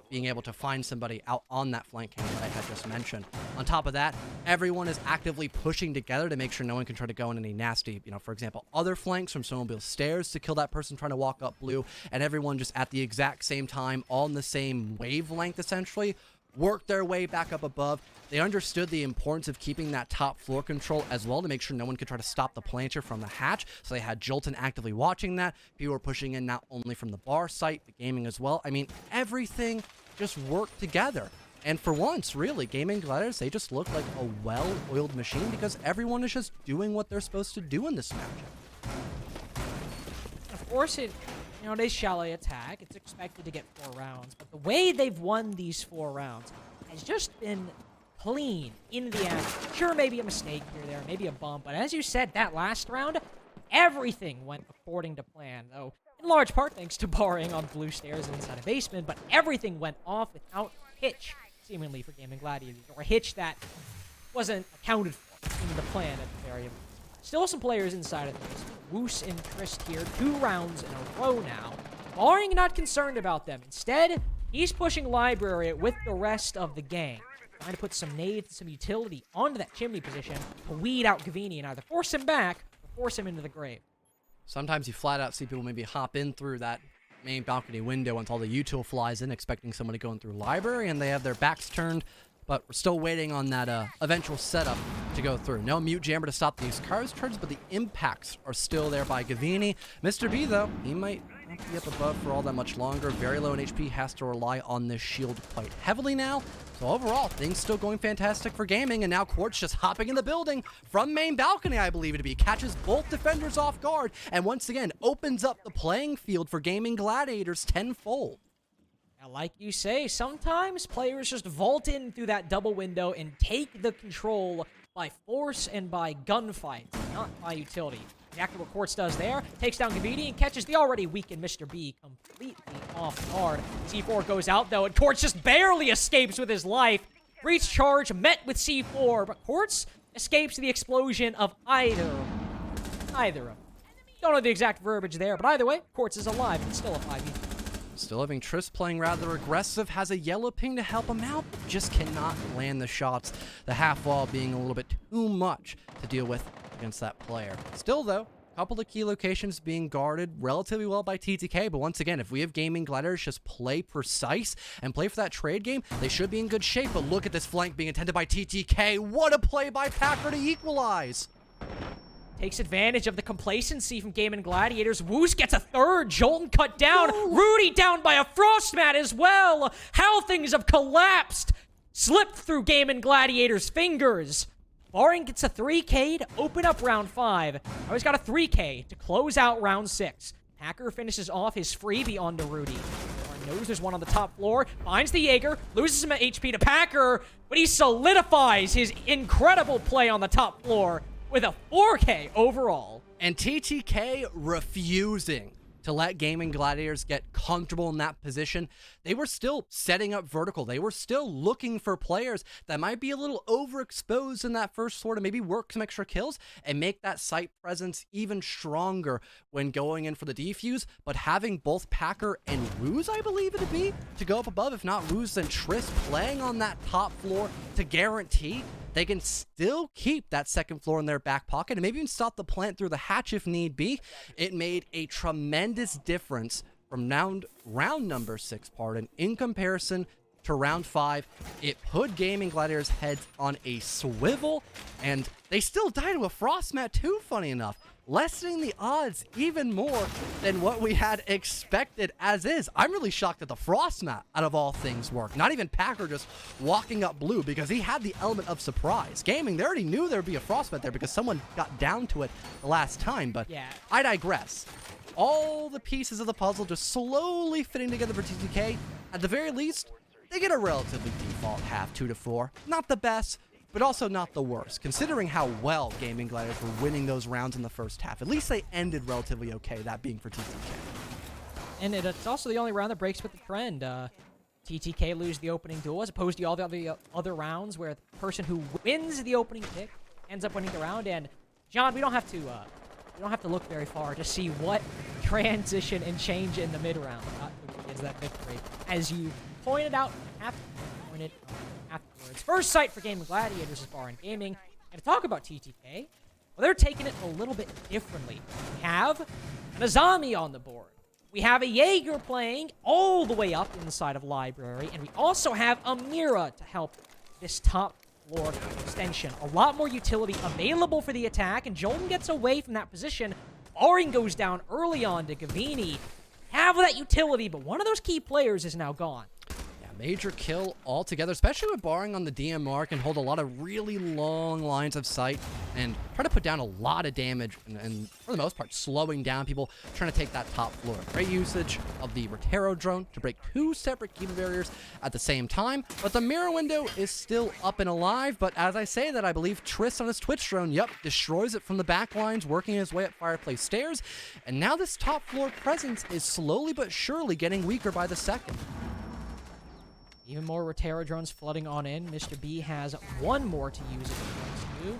being able to find somebody out on that flank cam that I had just mentioned. On top of that, everyone is actively pushing together to make sure no one can try to go in any nasty, for example, other flanks from Snowmobile Stairs to kill that person trying to walk up blue, and everyone just at the exact same time, all in the same wavelength, essentially, work their way back up above. They understood the importance of keeping that top floor control as well to make sure no one could try to stop the planter from the hatch. So they had Jolton actively watching that. People were pushing in not only from the bar site, but Gaming as well. I mean, everything just worked together. And for once, really, Gaimin Gladiators, they just look like a well-oiled machine because everyone is just doing what they're supposed to do in this matchup. Of course, it is Chalet attack. It's expected to get 4 rounds. But the way they've won these 4 rounds has just been clean in the action. Sure, maybe a mistake here or there, maybe a bump. But as you said, that last round, everything went according to plan. Though, in large part, thanks to Barring on blue stairs inside a basement. But everything went off without hitch, seemingly, for Gaimin Gladiators. Or a hitch that wasn't accounted for in the plan at the very least. Still some players inside of this. Woos and Trist here, 2 rounds in a row now. Barring not concerned about them. Instead, he's pushing Library with the rest of the gang. Trying to put some nades and some utility onto that chimney position to weed out Gavini and either force him back or force him into the grave. Sometimes you flat out see people maybe hop in through that main balcony window once all the util flies in, expecting someone to go in through Library, and they have their backs turned. but we're still waiting on that eventual setup to go through. No mute jammer to stop these cars charges, but the impacts are still there by Gaimin. Mr. B, though, he might not be up above for all that much longer. Very low in HP, has to rely on this shield quite heavily now. So overall, things still going fantastic for Gaming, and now Quartz just hopping in the building from main balcony, I believe it to be, catches both defenders off guard, and once again opens up the playing field for Gaimin Gladiators tenfold. Now, like you say, sometimes players just vault in through that double window and take the control by force and by gunfight, not by utility. Exactly what Quartz does there. Takes down Gaimin and catches the already weakened Mr. B completely off guard. C4 goes out, though, and Quartz just barely escapes with his life. Breach charge met with C4, but Quartz escapes the explosion of either of them. Don't know the exact verbiage there, but either way, Quartz is alive and still a 5v. Still having Triss playing rather aggressive, has a yellow ping to help him out, but just cannot land the shots. The half wall being a little bit too much to deal with against that player. Still, though, a couple of key locations being guarded relatively well by TTK, but once again, if we have Gaimin Gladiators just play precise and play for that trade game, they should be in good shape, but look at this flank being attended by TTK. What a play by Packer to equalize! Takes advantage of the complacency from Gaimin Gladiators. Woos gets a third. Jolton cut down. Rudy down by a frost mat as well. How things have collapsed. Slipped through Gaimin Gladiators' fingers. Barring gets a 3K to open up round 5. Now he's got a 3K to close out round 6. Packer finishes off his freebie onto Rudy. Barring knows there's one on the top floor. Finds the Jaeger. Loses some HP to Packer. But he solidifies his incredible play on the top floor with a 4K overall. And TTK refusing to let Gaimin Gladiators get comfortable in that position. They were still setting up vertical. They were still looking for players that might be a little overexposed in that first floor to maybe work some extra kills and make that site presence even stronger when going in for the defuse. But having both Packer and Ruse, I believe it to be, to go up above, if not Ruse, then Triss playing on that top floor to guarantee they can still keep that second floor in their back pocket and maybe even stop the plant through the hatch if need be. It made a tremendous difference from round number 6, in comparison to round 5. It put Gaimin Gladiators' heads on a swivel, and they still died to a frost mat too, funny enough, lessening the odds even more than what we had expected as is. I'm really shocked that the frost mat, out of all things, worked. Not even Packer just walking up blue, because he had the element of surprise. Gaming, they already knew there would be a frost mat there because someone got down to it the last time, but yeah. I digress. All the pieces of the puzzle just slowly fitting together for TTK. At the very least, they get a relatively default half, 2-4. Not the best, but also not the worst, considering how well Gaimin Gladiators were winning those rounds in the first half. At least they ended relatively okay, that being for TTK. And it's also the only round that breaks with the trend. TTK lose the opening duel, as opposed to all the other rounds where the person who wins the opening pick ends up winning the round. And John, we don't have to look very far to see what transition and change in the mid round is that victory. As you pointed out, afterwards. First sight for Gaimin Gladiators is Baron Gaming. And to talk about TTK, well, they're taking it a little bit differently. We have an Azami on the board. We have a Jaeger playing all the way up inside of Library. And we also have a Mira to help this top floor extension. A lot more utility available for the attack. And Jolton gets away from that position. Baring goes down early on to Gavini. Have that utility, but one of those key players is now gone. Major kill altogether, especially with Baring on the DM mark and hold a lot of really long lines of sight and try to put down a lot of damage and for the most part, slowing down people trying to take that top floor. Great usage of the Rotero drone to break 2 separate keeper barriers at the same time, but the mirror window is still up and alive. But as I say that, I believe Triss on his Twitch drone, destroys it from the back lines, working his way up Fireplace Stairs, and now this top floor presence is slowly but surely getting weaker by the second. Even more Rotero drones flooding on in. Mr. B has one more to use if he wants to.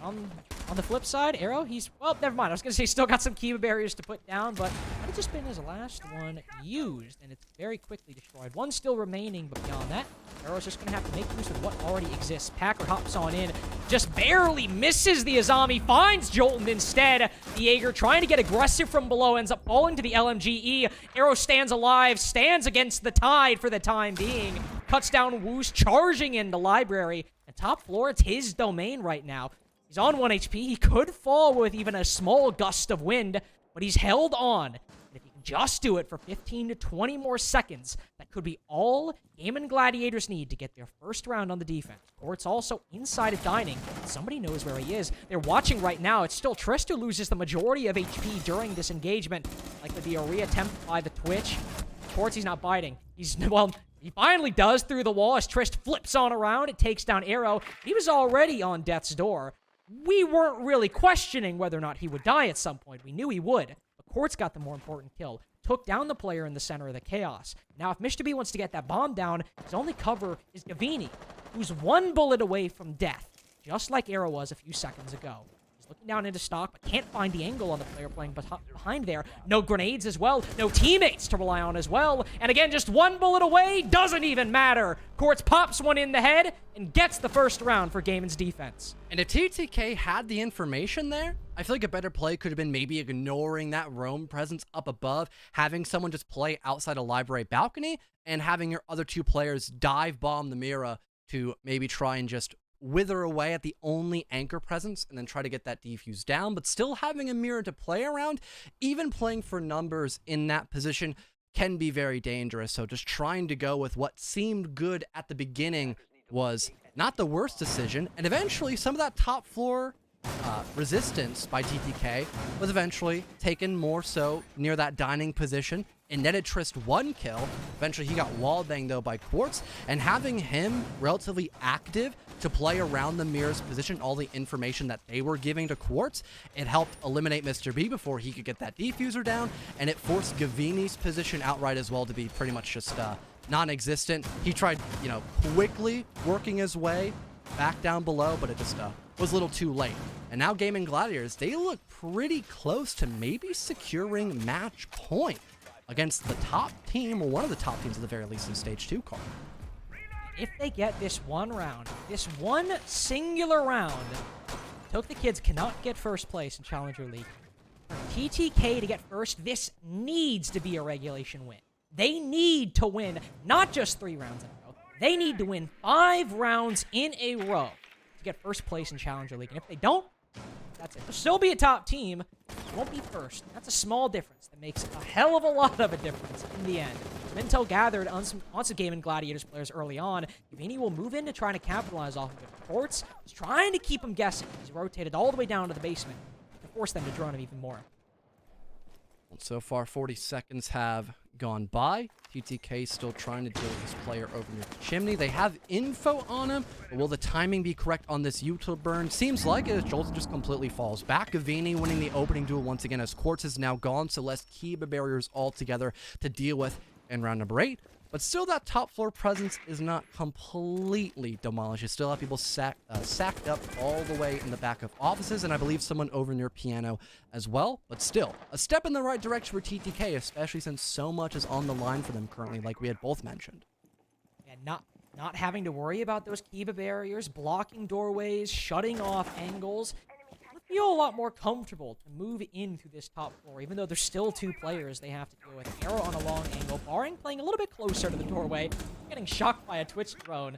On the flip side, Arrow, well, never mind. I was going to say still got some key barriers to put down, but might have just been his last one used, and it's very quickly destroyed. One still remaining, but beyond that, Arrow's just going to have to make use of what already exists. Packer hops on in, just barely misses the Azami, finds Jolton instead. The Jaeger trying to get aggressive from below, ends up falling to the LMGE. Arrow stands alive, stands against the tide for the time being. cuts down Woo's, charging into Library. And top floor, it's his domain right now. He's on 1 HP. He could fall with even a small gust of wind, but he's held on. And if he can just do it for 15 to 20 more seconds, that could be all Gaimin Gladiators need to get their first round on the defense. Or it's also inside of Dining. Somebody knows where he is. They're watching right now. It's still Triss who loses the majority of HP during this engagement. Likely be a reattempt by the Twitch. Of course, he's not biting. Well, he finally does through the wall as Triss flips on around. It takes down Arrow. He was already on death's door. We weren't really questioning whether or not he would die at some point. We knew he would. But Quartz got the more important kill. Took down the player in the center of the chaos. Now, if Mr. B wants to get that bomb down, his only cover is Gavini, who's 1 bullet away from death, just like Arrow was a few seconds ago. He's looking down into stock, but can't find the angle on the player playing behind there. No grenades as well. No teammates to rely on as well. And again, just 1 bullet away. Doesn't even matter. Quartz pops one in the head and gets the first round for Gaimin's defense. And if TTK had the information there, I feel like a better play could have been maybe ignoring that roam presence up above, having someone just play outside a library balcony, and having your other 2 players dive bomb the Mira to maybe try and just wither away at the only anchor presence and then try to get that defuse down, but still having a Mirror to play around, even playing for numbers in that position can be very dangerous. So just trying to go with what seemed good at the beginning was not the worst decision, and eventually some of that top floor resistance by TTK was eventually taken more so near that dining position and netted Trist 1 kill. Eventually he got wallbanged though by Quartz, and having him relatively active to play around the Mirror's position, all the information that they were giving to Quartz, it helped eliminate Mr. B before he could get that defuser down, and it forced Gavini's position outright as well to be pretty much just non-existent. He tried, you know, quickly working his way back down below, but it just was a little too late. And now Gaimin Gladiators, they look pretty close to maybe securing match point against the top team, or one of the top teams at the very least in Stage 2 card. If they get this one round, this one singular round, TookTheKids cannot get first place in Challenger League. For TTK to get first, this needs to be a regulation win. They need to win not just 3 rounds in a row. They need to win 5 rounds in a row to get first place in Challenger League. And if they don't, that's it. They'll still be a top team. It won't be first. That's a small difference that makes a hell of a lot of a difference in the end. Mintel gathered on some Gaimin Gladiators players early on. Gavini will move into trying to capitalize off of it. Quartz is trying to keep him guessing. He's rotated all the way down to the basement to force them to drone him even more. Well, so far, 40 seconds have gone by. TTK still trying to deal with this player over near the chimney. They have info on him, but will the timing be correct on this util burn? Seems like it, as Jolton just completely falls back. Gavini winning the opening duel once again as Quartz is now gone, so less Kiba barriers altogether to deal with in round number 8. But still, that top floor presence is not completely demolished. You still have people sacked up all the way in the back of offices, and I believe someone over near piano as well. But still, a step in the right direction for TTK, especially since so much is on the line for them currently, like we had both mentioned. And not having to worry about those Kiba barriers, blocking doorways, shutting off angles. I feel a lot more comfortable to move into this top floor, even though there's still 2 players they have to deal with. Arrow on a long angle, Barring playing a little bit closer to the doorway, getting shocked by a Twitch drone.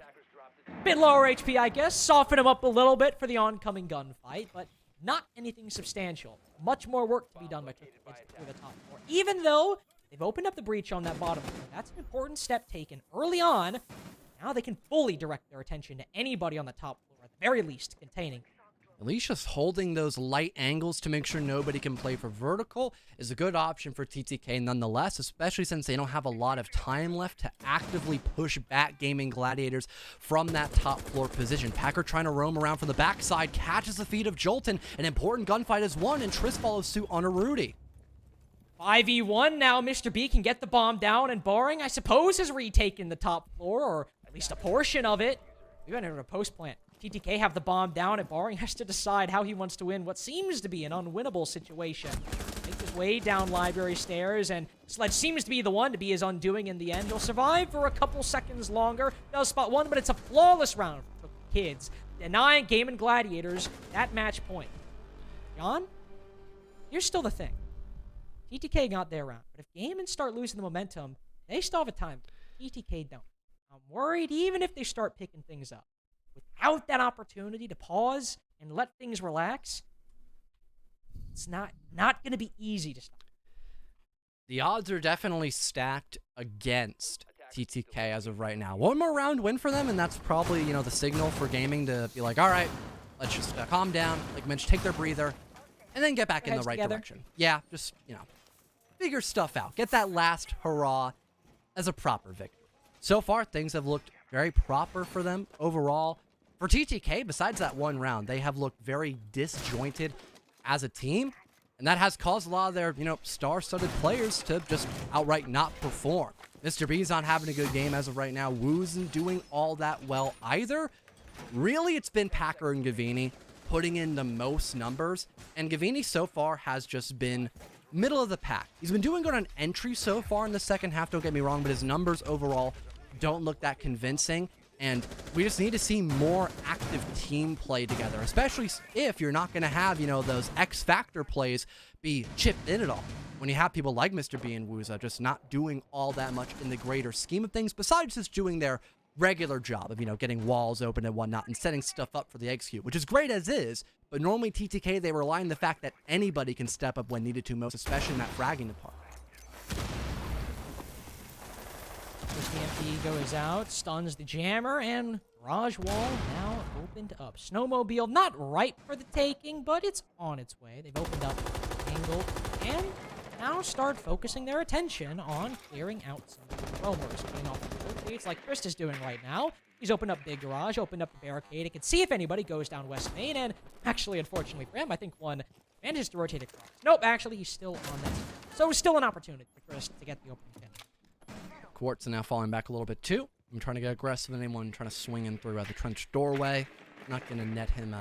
Bit lower HP, I guess, soften him up a little bit for the oncoming gunfight, but not anything substantial. Much more work to be done by TookTheKids through the top floor. Even though they've opened up the breach on that bottom floor, that's an important step taken early on. Now they can fully direct their attention to anybody on the top floor, at the very least containing. At least just holding those light angles to make sure nobody can play for vertical is a good option for TTK nonetheless, especially since they don't have a lot of time left to actively push back Gaimin Gladiators from that top floor position. Packer trying to roam around from the backside, catches the feet of Jolton. An important gunfight is won, and Triss follows suit on a Rudy. 5v1 now. Mr. B can get the bomb down, and Barring, I suppose, has retaken the top floor, or at least a portion of it. We went into a post plant. TTK have the bomb down, and Barring has to decide how he wants to win what seems to be an unwinnable situation. Makes his way down library stairs, and Sledge seems to be the one to be his undoing in the end. He'll survive for a couple seconds longer. Does spot 1, but it's a flawless round for TookTheKids, denying Gaimin Gladiators that match point. John, here's still the thing. TTK got their round, but if Gaimin start losing the momentum, they still have a time. TTK don't. I'm worried even if they start picking things up, without that opportunity to pause and let things relax, it's not going to be easy to stop. The odds are definitely stacked against TTK as of right now. One more round win for them, and that's probably, you know, the signal for gaming to be like, all right, let's just calm down, like Mitch, take their breather, and then get back in the right direction. Yeah, just, you know, figure stuff out. Get that last hurrah as a proper victory. So far, things have looked very proper for them overall. For TTK, besides that one round, they have looked very disjointed as a team, and that has caused a lot of their, you know, star-studded players to just outright not perform. Mr. B's not having a good game as of right now. Wu isn't doing all that well either. Really, it's been Packer and Gavini putting in the most numbers, and Gavini so far has just been middle of the pack. He's been doing good on entry so far in the second half, don't get me wrong, but his numbers overall don't look that convincing, and we just need to see more active team play together, especially if you're not going to have, you know, those X-Factor plays be chipped in at all. When you have people like Mr. B and Wuza just not doing all that much in the greater scheme of things, besides just doing their regular job of, you know, getting walls open and whatnot and setting stuff up for the execute, which is great as is, but normally TTK, they rely on the fact that anybody can step up when needed to most, especially in that fragging department. The MP goes out, stuns the jammer, and Raj Wall now opened up. Snowmobile, not ripe for the taking, but it's on its way. They've opened up angle and now start focusing their attention on clearing out some of the roamers, putting off the rotates like Chris is doing right now. He's opened up big garage, opened up the barricade. He can see if anybody goes down West Main, and actually, unfortunately for him, I think one manages to rotate across. Nope, actually, he's still on that. So still an opportunity for Chris to get the opening pin. Quartz now falling back a little bit too. I'm trying to get aggressive with anyone trying to swing in through the trench doorway. Not going to net him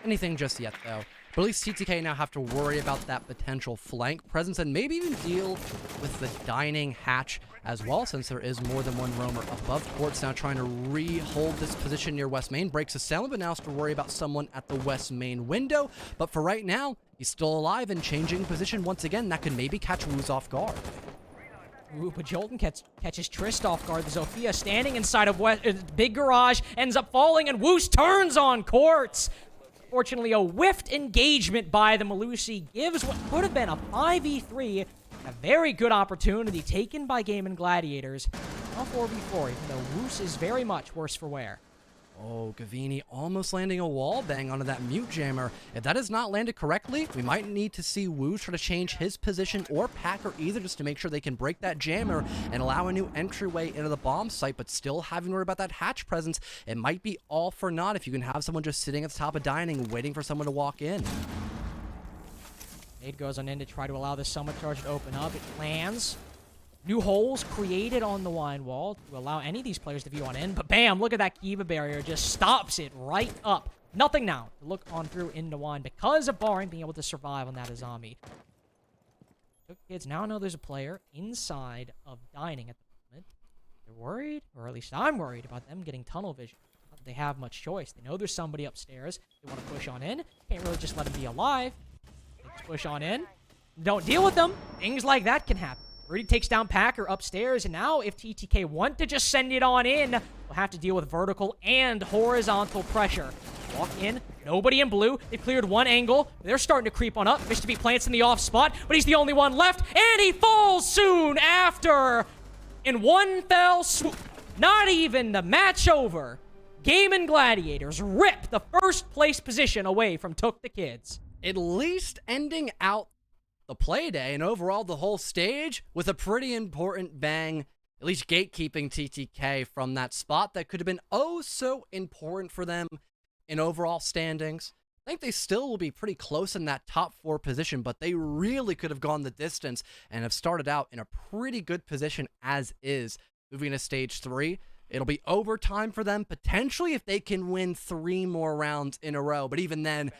anything just yet, though. But at least TTK now have to worry about that potential flank presence and maybe even deal with the dining hatch as well, since there is more than one roamer above. Quartz now trying to re-hold this position near West Main. Breaks a sailor, but now has to worry about someone at the West Main window. But for right now, he's still alive and changing position once again. That could maybe catch Woos off guard. Ooh, but Jolton catches Trist off guard. The Zofia standing inside of big garage ends up falling, and Woos turns on Quartz. Fortunately, a whiffed engagement by the Malusi gives what could have been a 5v3 a very good opportunity taken by Gaimin Gladiators. Now 4v4, even though Woos is very much worse for wear. Oh, Gavini almost landing a wall bang onto that mute jammer. If that is not landed correctly, we might need to see Wu try to change his position or Packer either just to make sure they can break that jammer and allow a new entryway into the bomb site, but still having to worry about that hatch presence. It might be all for naught if you can have someone just sitting at the top of dining waiting for someone to walk in. Nade goes on in to try to allow the summit charge to open up. It lands. New holes created on the wine wall to allow any of these players to view on in. But bam, look at that Kiva barrier. Just stops it right up. Nothing now to look on through into wine because of Barin being able to survive on that Azami. TookTheKids now know there's a player inside of dining at the moment. They're worried, or at least I'm worried about them getting tunnel vision. Not that they have much choice. They know there's somebody upstairs. They want to push on in. Can't really just let them be alive. They just push on in. Don't deal with them. Things like that can happen. Rudy takes down Packer upstairs, and now if TTK want to just send it on in, we'll have to deal with vertical and horizontal pressure. Walk in, nobody in blue. They've cleared one angle. They're starting to creep on up. Mr. B plants in the off spot, but he's the only one left, and he falls soon after. In one fell swoop, not even the match over. Gaimin Gladiators rip the first place position away from TookTheKids. At least ending out the Playday and overall the whole stage with a pretty important bang, at least gatekeeping TTK from that spot that could have been oh so important for them in overall standings. I think they still will be pretty close in that top 4 position, but they really could have gone the distance and have started out in a pretty good position as is. Moving to stage 3, it'll be overtime for them, potentially if they can win 3 more rounds in a row, but even then,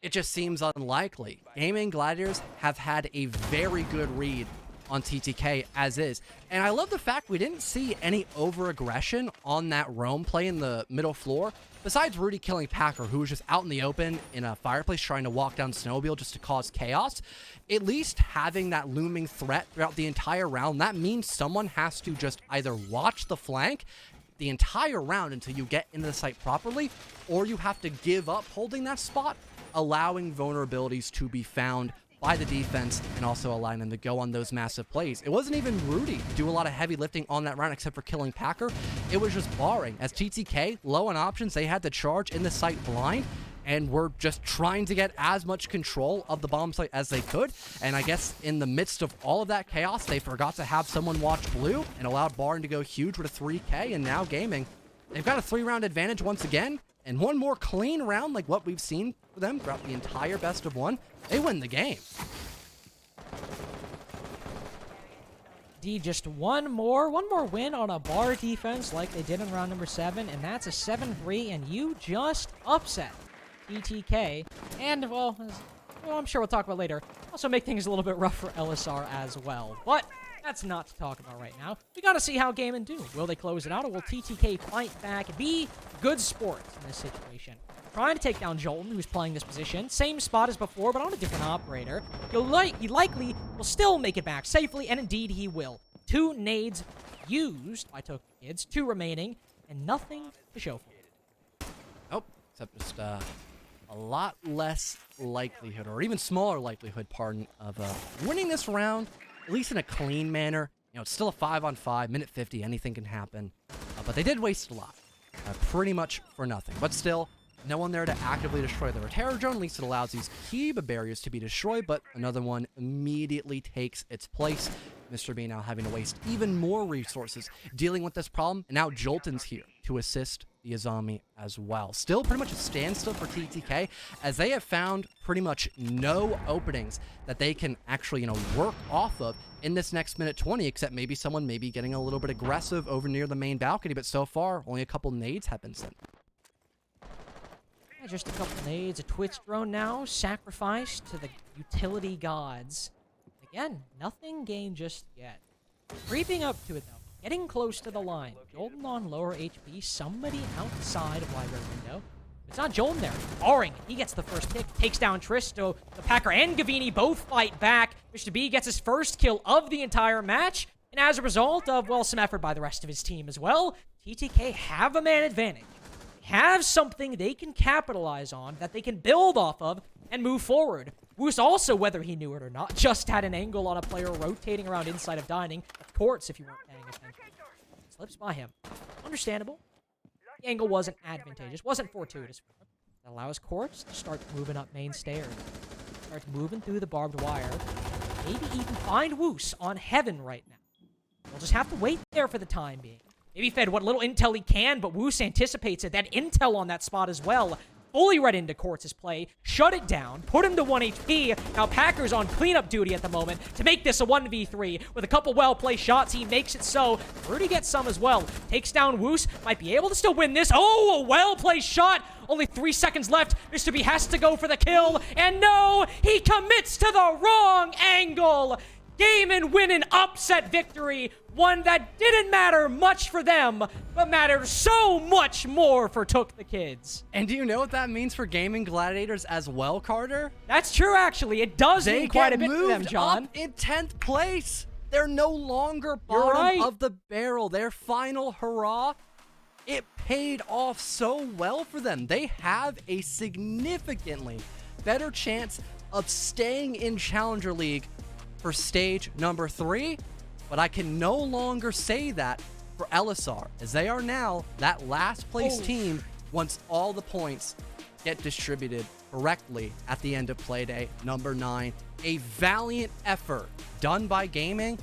it just seems unlikely. Gaimin Gladiators have had a very good read on TTK as is. And I love the fact we didn't see any over-aggression on that roam play in the middle floor, besides Rudy killing Packer, who was just out in the open in a fireplace trying to walk down Snowmobile just to cause chaos. At least having that looming threat throughout the entire round, that means someone has to just either watch the flank the entire round until you get into the site properly, or you have to give up holding that spot, allowing vulnerabilities to be found by the defense and also allowing them to go on those massive plays. It wasn't even Rudy do a lot of heavy lifting on that round except for killing Packer. It was just barring. As TTK, low on options, they had to charge in the site blind and were just trying to get as much control of the bomb site as they could. And I guess in the midst of all of that chaos, they forgot to have someone watch blue and allowed Barn to go huge with a 3K. And now Gaming, they've got a 3-round advantage once again. And one more clean round like what we've seen for them throughout the entire best of one, they win the game. D, just one more win on a bar defense like they did in round number 7, and that's a 7-3, and you just upset TTK. And, well, I'm sure we'll talk about later, also make things a little bit rough for LSR as well. But that's not to talk about right now. We gotta see how Gaimin do. Will they close it out, or will TTK fight back, be good sports in this situation? Trying to take down Jolton, who's playing this position. Same spot as before, but on a different operator. He likely will still make it back safely, and indeed he will. 2 nades used by TookTheKids, 2 remaining, and nothing to show for it. Oh, except just a lot less likelihood, or even smaller likelihood, pardon, of winning this round, at least in a clean manner. You know, it's still a 5-on-5, minute 50, anything can happen. But they did waste a lot, pretty much for nothing. But still, no one there to actively destroy the terror drone. At least it allows these Kiba barriers to be destroyed, but another one immediately takes its place. Mr. B now having to waste even more resources dealing with this problem, and now Jolton's here to assist the Azami as well. Still pretty much a standstill for TTK, as they have found pretty much no openings that they can actually, work off of in this next minute 20, except maybe someone maybe getting a little bit aggressive over near the main balcony, but so far, only a couple nades have been sent. Yeah, just a couple nades, a Twitch drone now, sacrificed to the utility gods. Again, nothing gained just yet. Creeping up to it, though. Getting close to the line. Jolton on lower HP. Somebody outside of library window. It's not Jolton there. Barring. He gets the first pick. Takes down Tristo. The Packer and Gavini both fight back. Mr. B gets his first kill of the entire match. And as a result of, well, some effort by the rest of his team as well, TTK have a man advantage. Have something they can capitalize on, that they can build off of, and move forward. Woos also, whether he knew it or not, just had an angle on a player rotating around inside of dining. Of course, if you weren't paying attention. Slips by him. Understandable. The angle wasn't advantageous. Wasn't fortuitous for him. It allows Quartz to start moving up main stairs. Start moving through the barbed wire. Maybe even find Woos on Heaven right now. We'll just have to wait there for the time being. Maybe fed what little intel he can, but Woos anticipates it. That intel on that spot as well. Fully read into Quartz's play, shut it down, put him to 1 HP. Now Packer's on cleanup duty at the moment to make this a 1v3. With a couple well-placed shots, he makes it so. Rudy gets some as well. Takes down Woos, might be able to still win this. Oh, a well-placed shot. Only 3 seconds left. Mr. B has to go for the kill. And no, he commits to the wrong angle. Gaimin win an upset victory. One that didn't matter much for them, but mattered so much more for TookTheKids. And do you know what that means for Gaimin Gladiators as well, Carter? That's true, actually. It does mean quite a bit for them, John. Up in 10th place. They're no longer bottom of the barrel. Their final hurrah, it paid off so well for them. They have a significantly better chance of staying in Challenger League for stage number 3, but I can no longer say that for LSR, as they are now that last place team once all the points get distributed correctly at the end of Playday number 9. A valiant effort done by Gaming,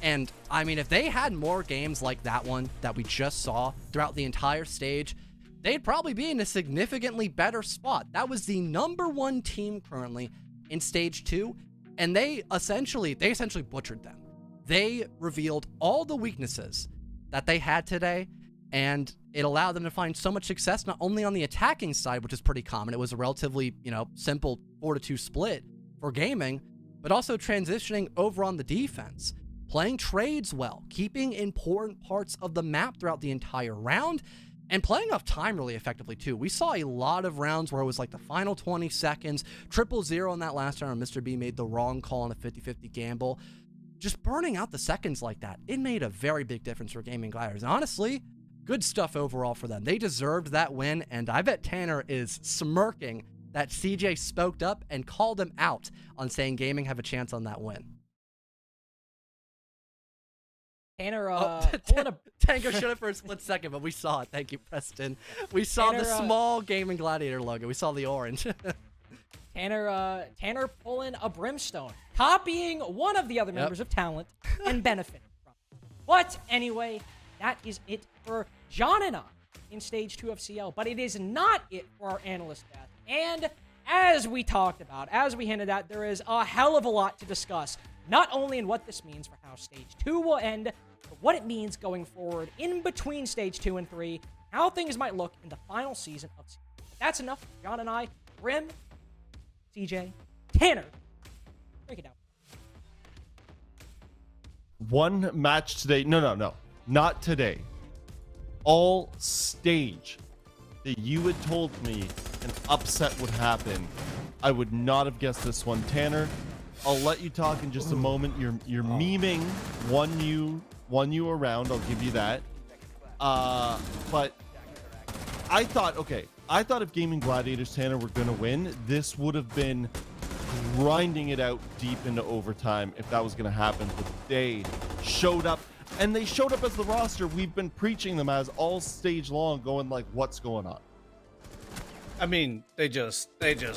and I mean, if they had more games like that one that we just saw throughout the entire stage, they'd probably be in a significantly better spot. That was the number 1 team currently in stage 2. And they essentially butchered them. They revealed all the weaknesses that they had today, and it allowed them to find so much success, not only on the attacking side, which is pretty common. It was a relatively, simple 4-2 split for Gaming, but also transitioning over on the defense, playing trades well, keeping important parts of the map throughout the entire round, and playing off time really effectively, too. We saw a lot of rounds where it was like the final 20 seconds, 0-0 in that last round, and Mr. B made the wrong call on a 50-50 gamble. Just burning out the seconds like that, it made a very big difference for Gaimin Gladiators. And honestly, good stuff overall for them. They deserved that win, and I bet Tanner is smirking that CJ spoke up and called him out on saying gaming have a chance on that win. Tanner, pulling a Tango showed it for a split second, but we saw it. Thank you, Preston. We saw Tanner, the small Gaimin Gladiator logo. We saw the orange. Tanner pulling a brimstone, copying one of the other members of Talent and benefiting from it. But anyway, that is it for John and I in Stage 2 of CL. But it is not it for our analyst death. And as we talked about, as we hinted at, there is a hell of a lot to discuss. Not only in what this means for how Stage 2 will end, but what it means going forward in between Stage 2 and 3, how things might look in the final season of CL. That's enough for John and I. Brim, CJ, Tanner, break it down. One match today. No. Not today. All stage that you had told me an upset would happen. I would not have guessed this one. Tanner, I'll let you talk in just a moment. You're memeing won you around. I'll give you that. But I thought if Gaimin Gladiators, Tanner, were gonna win, this would have been grinding it out deep into overtime if that was gonna happen. But they showed up, and they showed up as the roster we've been preaching them as all stage long, going like, what's going on? I mean, they just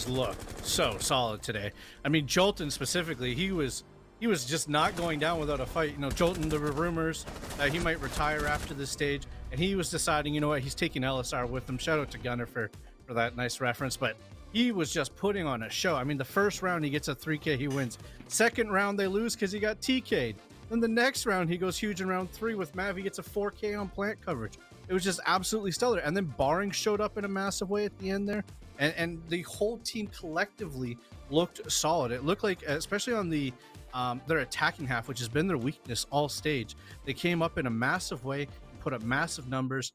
look so solid today. I mean, Jolton specifically, he was just not going down without a fight. You know, Jolton, there were rumors that he might retire after this stage, and he was deciding, you know what, he's taking LSR with him. Shout out to Gunner for that nice reference, but he was just putting on a show. I mean, the first round he gets a 3K, he wins. Second round they lose because he got TK'd. Then the next round he goes huge in round 3 with Mav. He gets a 4K on plant coverage. It was just absolutely stellar. And then Barring showed up in a massive way at the end there. And the whole team collectively looked solid. It looked like, especially on the their attacking half, which has been their weakness all stage, they came up in a massive way, put up massive numbers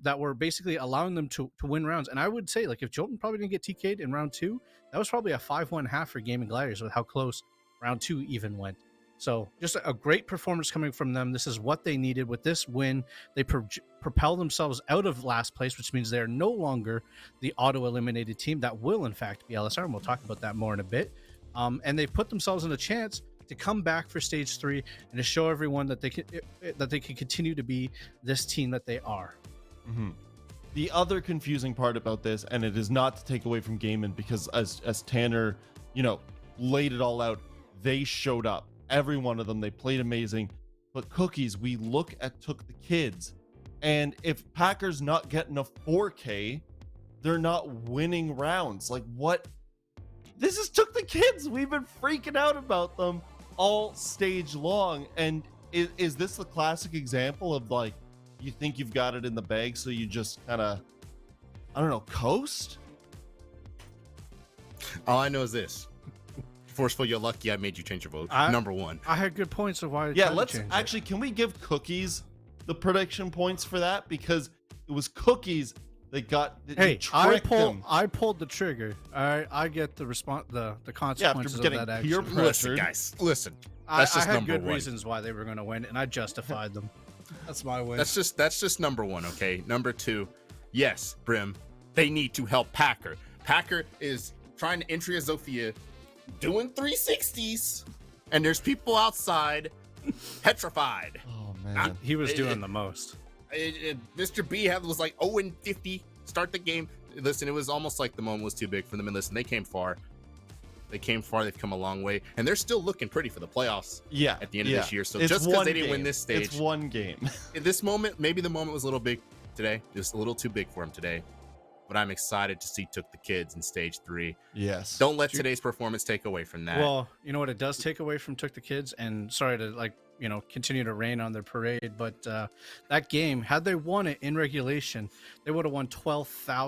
that were basically allowing them to win rounds. And I would say, like, if Jolton probably didn't get TK'd in round 2, that was probably a 5-1 half for Gaimin Gladiators with how close round 2 even went. So just a great performance coming from them. This is what they needed. With this win, they propel themselves out of last place, which means they're no longer the auto-eliminated team that will, in fact, be LSR, and we'll talk about that more in a bit. And they put themselves in a chance to come back for Stage 3 and to show everyone that they can continue to be this team that they are. Mm-hmm. The other confusing part about this, and it is not to take away from Gaimin, because as Tanner, laid it all out, they showed up. Every one of them, they played amazing. But Cookies, we look at TookTheKids, and if Packer's not getting a 4K, they're not winning rounds. Like, what? This is TookTheKids. We've been freaking out about them all stage long. And is this the classic example of, like, you think you've got it in the bag, so you just kind of, I don't know, coast? All I know is this. Forceful, you're lucky I made you change your vote. Number 1. I had good points of why. Yeah, let's actually, can we give Cookies the prediction points for that? Because it was Cookies that got. Hey, I pulled the trigger. All right, I get the response, the consequences of that action. Peer Listen, pressure. guys, listen. That's just I had number good 1. reasons why they were going to win, and I justified them. That's my win. That's just number 1, okay? Number 2, yes, Brim, they need to help Packer. Packer is trying to entry a Zofia, doing 360s, and there's people outside petrified. Oh man, he was doing the most. Mr. B was like 0-50 start the game. Listen, it was almost like the moment was too big for them, and listen, they came far. They've come a long way, and they're still looking pretty for the playoffs. Yeah, at the end of this year. So it's just because they didn't win this stage, it's one game. In this moment, maybe the moment was a little big today, just a little too big for him today. But I'm excited to see TookTheKids in Stage 3. Yes. Don't let today's performance take away from that. Well, you know what it does take away from TookTheKids, and sorry to continue to rain on their parade, but that game, had they won it in regulation, they would have won 12,000